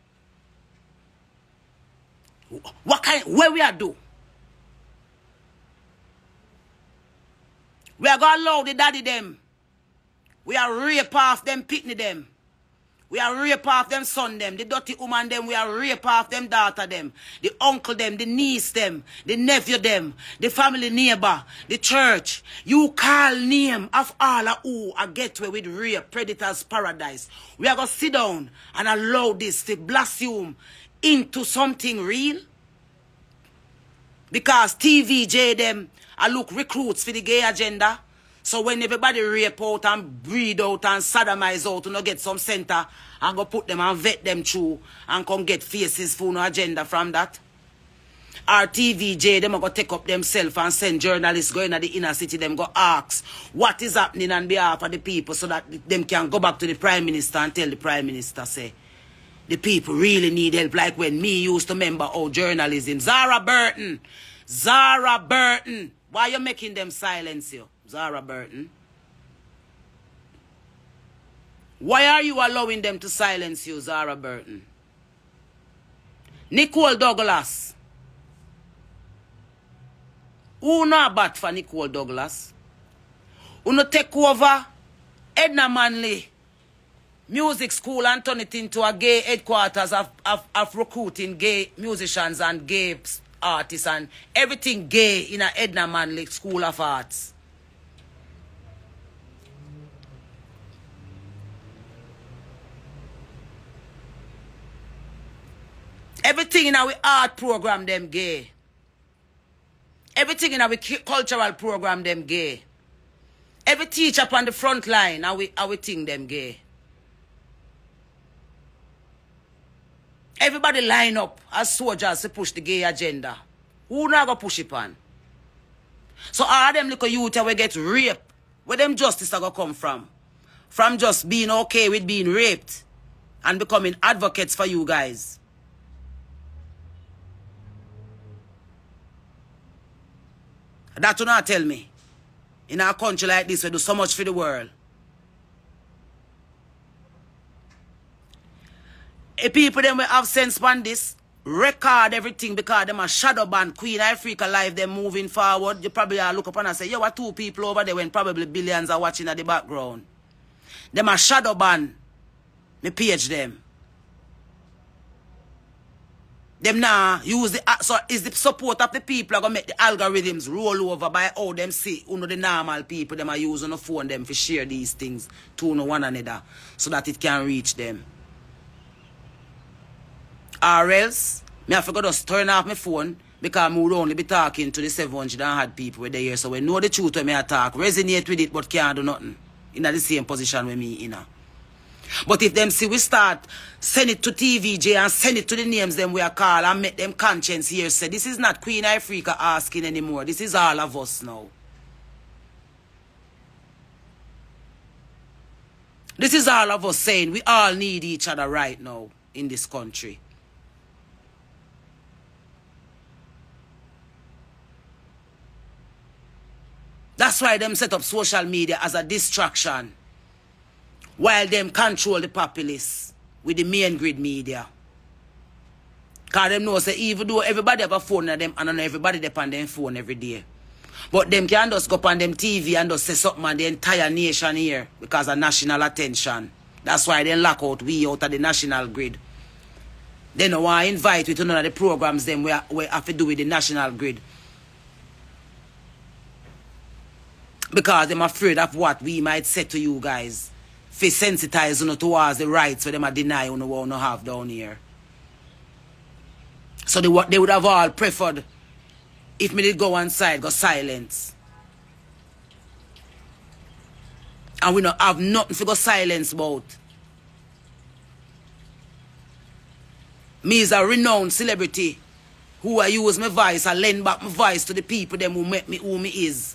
What kind, where we are do? We are going to allow the daddy them. We are rape off them, picnic them. We are rape off them son them, the dirty woman them, we are rape off them daughter them, the uncle them, the niece them, the nephew them, the family neighbor, the church. You call name of all of who a gateway with rape, predators paradise. We are going to sit down and allow this to blossom into something real. Because TVJ them, I look recruits for the gay agenda. So when everybody rape out and breed out and sodomize out, you know, get some center and go put them and vet them through and come get faces for no agenda from that. Our TVJ, them are going to take up themselves and send journalists going to the inner city, them go ask what is happening on behalf of the people so that them can go back to the Prime Minister and tell the Prime Minister, say, the people really need help, like when me used to remember journalism. Zara Burton, why you making them silence you? Zara Burton. Why are you allowing them to silence you, Zara Burton? Nicole Douglas. Who not bad for Nicole Douglas? Who no take over Edna Manley music school and turn it into a gay headquarters of recruiting gay musicians and gay artists and everything gay in a Edna Manley School of Arts. Everything in our art program, them gay. Everything in our cultural program, them gay. Every teacher up on the front line, our thing, them gay. Everybody line up as soldiers to push the gay agenda. Who not gonna push it on? So all them little youth will get raped. Where them justice are gonna come from? From just being okay with being raped and becoming advocates for you guys. That do not tell me. In our country like this, we do so much for the world. If people them will have sense on this, record everything because them a shadow ban Queen Ifrica live, them moving forward. You probably look up and say, yo, what two people over there when probably billions are watching at the background. Them a shadow ban. Me page them. Them now use the, so is the support of the people are going to make the algorithms roll over by how them see, you know, the normal people, them are using the phone them to share these things to one another so that it can reach them. Or else, me have to go just turn off my phone because I would only be talking to the 700 and had people with the here. So we know the truth when me talk, resonate with it but can't do nothing. In the same position with me, you know. But if them see we start, send it to TVJ and send it to the names them we are called and make them conscience here say, this is not Queen Ifrica asking anymore. This is all of us now. This is all of us saying we all need each other right now in this country. That's why them set up social media as a distraction. While them control the populace with the main grid media. Because them know say even though everybody have a phone in them and everybody depend on their phone every day. But them can just go up on them TV and just say something and the entire nation here because of national attention. That's why they lock out we out of the national grid. They don't want to invite we to none of the programs them we have to do with the national grid. Because they're afraid of what we might say to you guys. For sensitize you towards the rights where they deny you want to have down here. So they would have all preferred if me did go one side, go silence. And we don't have nothing to go silence about. Me is a renowned celebrity who I use my voice and lend back my voice to the people them who make me who me is.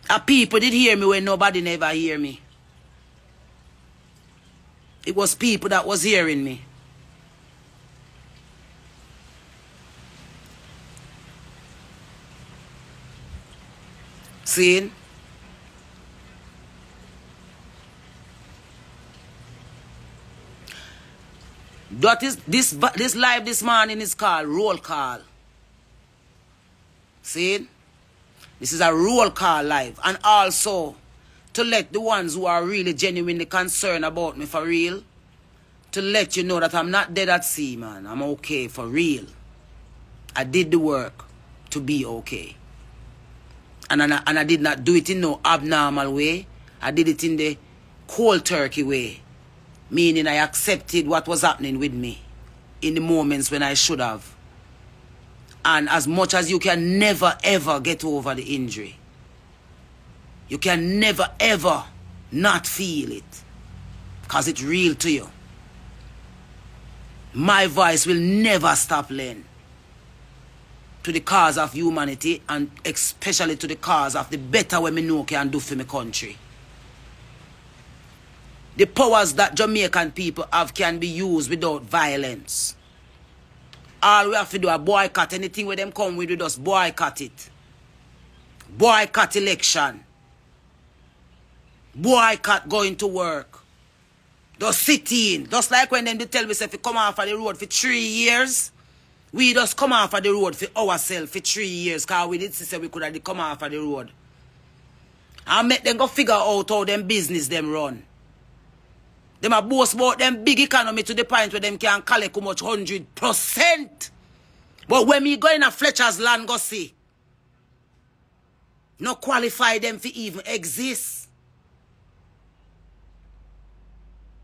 And people did hear me when nobody never hear me. It was people that was hearing me. See? That is this live this morning is called roll call. See? This is a roll call live. And also to let the ones who are really genuinely concerned about me for real, to let you know that I'm not dead at sea, man. I'm okay for real. I did the work to be okay. And I did not do it in no abnormal way. I did it in the cold turkey way. Meaning I accepted what was happening with me in the moments when I should have. And as much as you can never ever get over the injury. You can never ever not feel it. Because it's real to you. My voice will never stop laying. To the cause of humanity and especially to the cause of the better way me know can do for my country. The powers that Jamaican people have can be used without violence. All we have to do is boycott anything where them come with, we just boycott it. Boycott election. Boycott going to work. Just sit in. Just like when them they tell me if you come off of the road for 3 years. We just come off of the road for ourselves for 3 years. Because we did say we could have come off of the road. And make them go figure out how them business them run. Them a boast about them big economy to the point where them can collect how much 100%. But when me go in a Fletcher's land go see. No qualify them for even exist.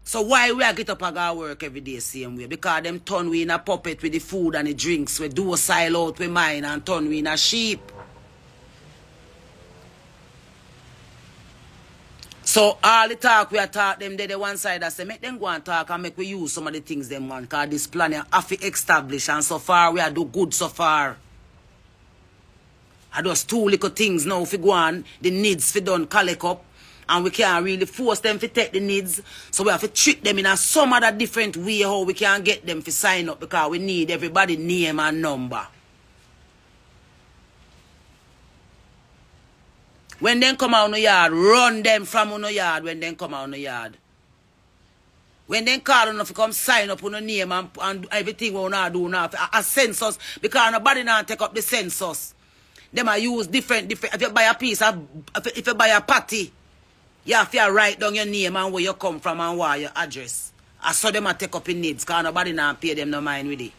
So why we a get up and go work every day same way? Because them turn we in a puppet with the food and the drinks. We do a sile out with mine and turn we in a sheep. So all the talk we are talk them there the one side I say make them go and talk and make we use some of the things them want. Because this plan have to establish and so far we are do good so far. I just 2 little things now if we go on the needs for done collect up. And we can't really force them to take the needs. So we have to treat them in a some other different way how we can get them to sign up because we need everybody name and number. When they come out on the yard, run them from on the yard when they come out on the yard. When they call on to come sign up on the name and everything we want to do now, a census, because nobody now take up the census. They might use different, if you buy a piece of, if you buy a patty, you have to write down your name and where you come from and what your address. I saw them take up in needs because nobody now pay them no mind with it.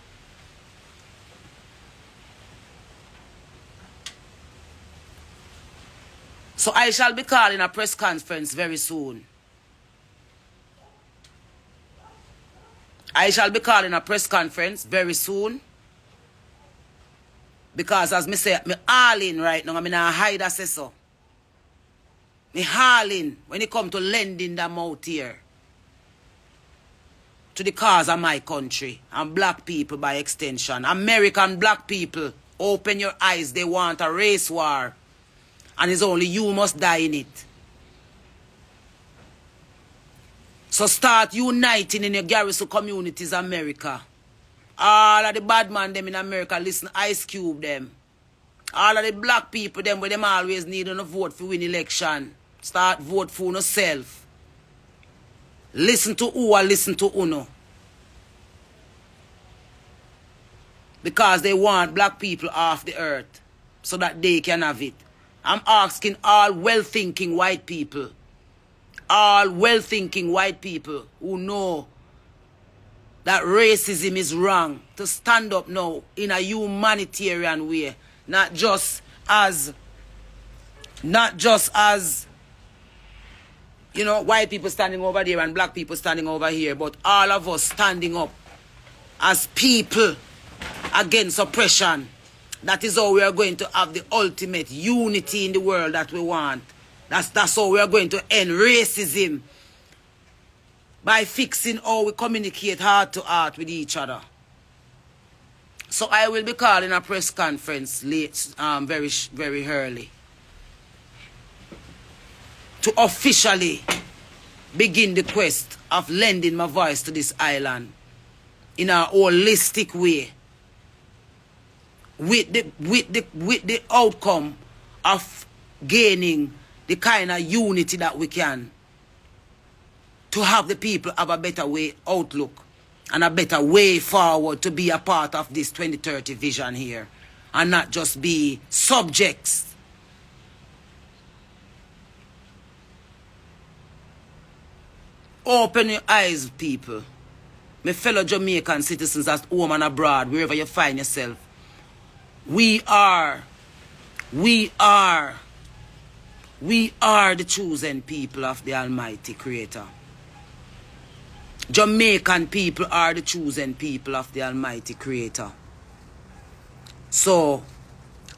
So I shall be calling a press conference very soon. I shall be calling a press conference very soon. Because as me say, me all in right now, I mean I hide a say so. Me hauling when it come to lending them out here to the cause of my country and black people by extension. American black people, open your eyes. They want a race war. And it's only you must die in it. So start uniting in your garrison communities, America. All of the bad man them in America, listen, Ice Cube them. All of the black people them where them always need to vote for win election. Start vote for yourself. Listen to who or listen to uno. Because they want black people off the earth. so that they can have it. I'm asking all well-thinking white people, all well-thinking white people who know that racism is wrong, to stand up now in a humanitarian way, not just as, you know, white people standing over there and black people standing over here, but all of us standing up as people against oppression. That is how we are going to have the ultimate unity in the world that we want. That's how we are going to end racism, by fixing how we communicate heart to heart with each other. So I will be calling a press conference late, very early, to officially begin the quest of lending my voice to this island in a holistic way, with the outcome of gaining the kind of unity that we can, to have the people have a better way outlook and a better way forward to be a part of this 2030 vision here, and not just be subjects. Open your eyes, people. My fellow Jamaican citizens at home and abroad, wherever you find yourself. We are the chosen people of the Almighty Creator. Jamaican people are the chosen people of the Almighty Creator. So,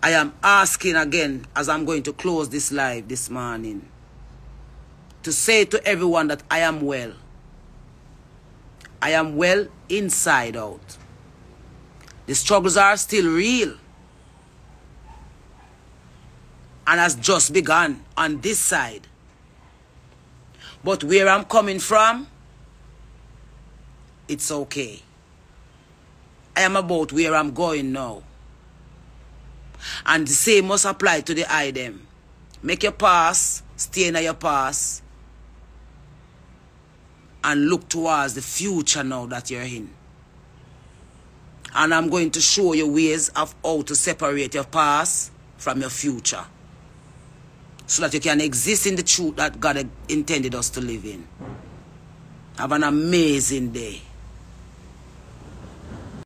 I am asking again, as I'm going to close this live this morning, to say to everyone that I am well. I am well inside out. The struggles are still real, and has just begun on this side. But where I'm coming from, it's okay. I am about where I'm going now. And the same must apply to the item. Make your pass, stay in your pass, and look towards the future now that you're in. And I'm going to show you ways of how to separate your past from your future, so that you can exist in the truth that God intended us to live in. Have an amazing day.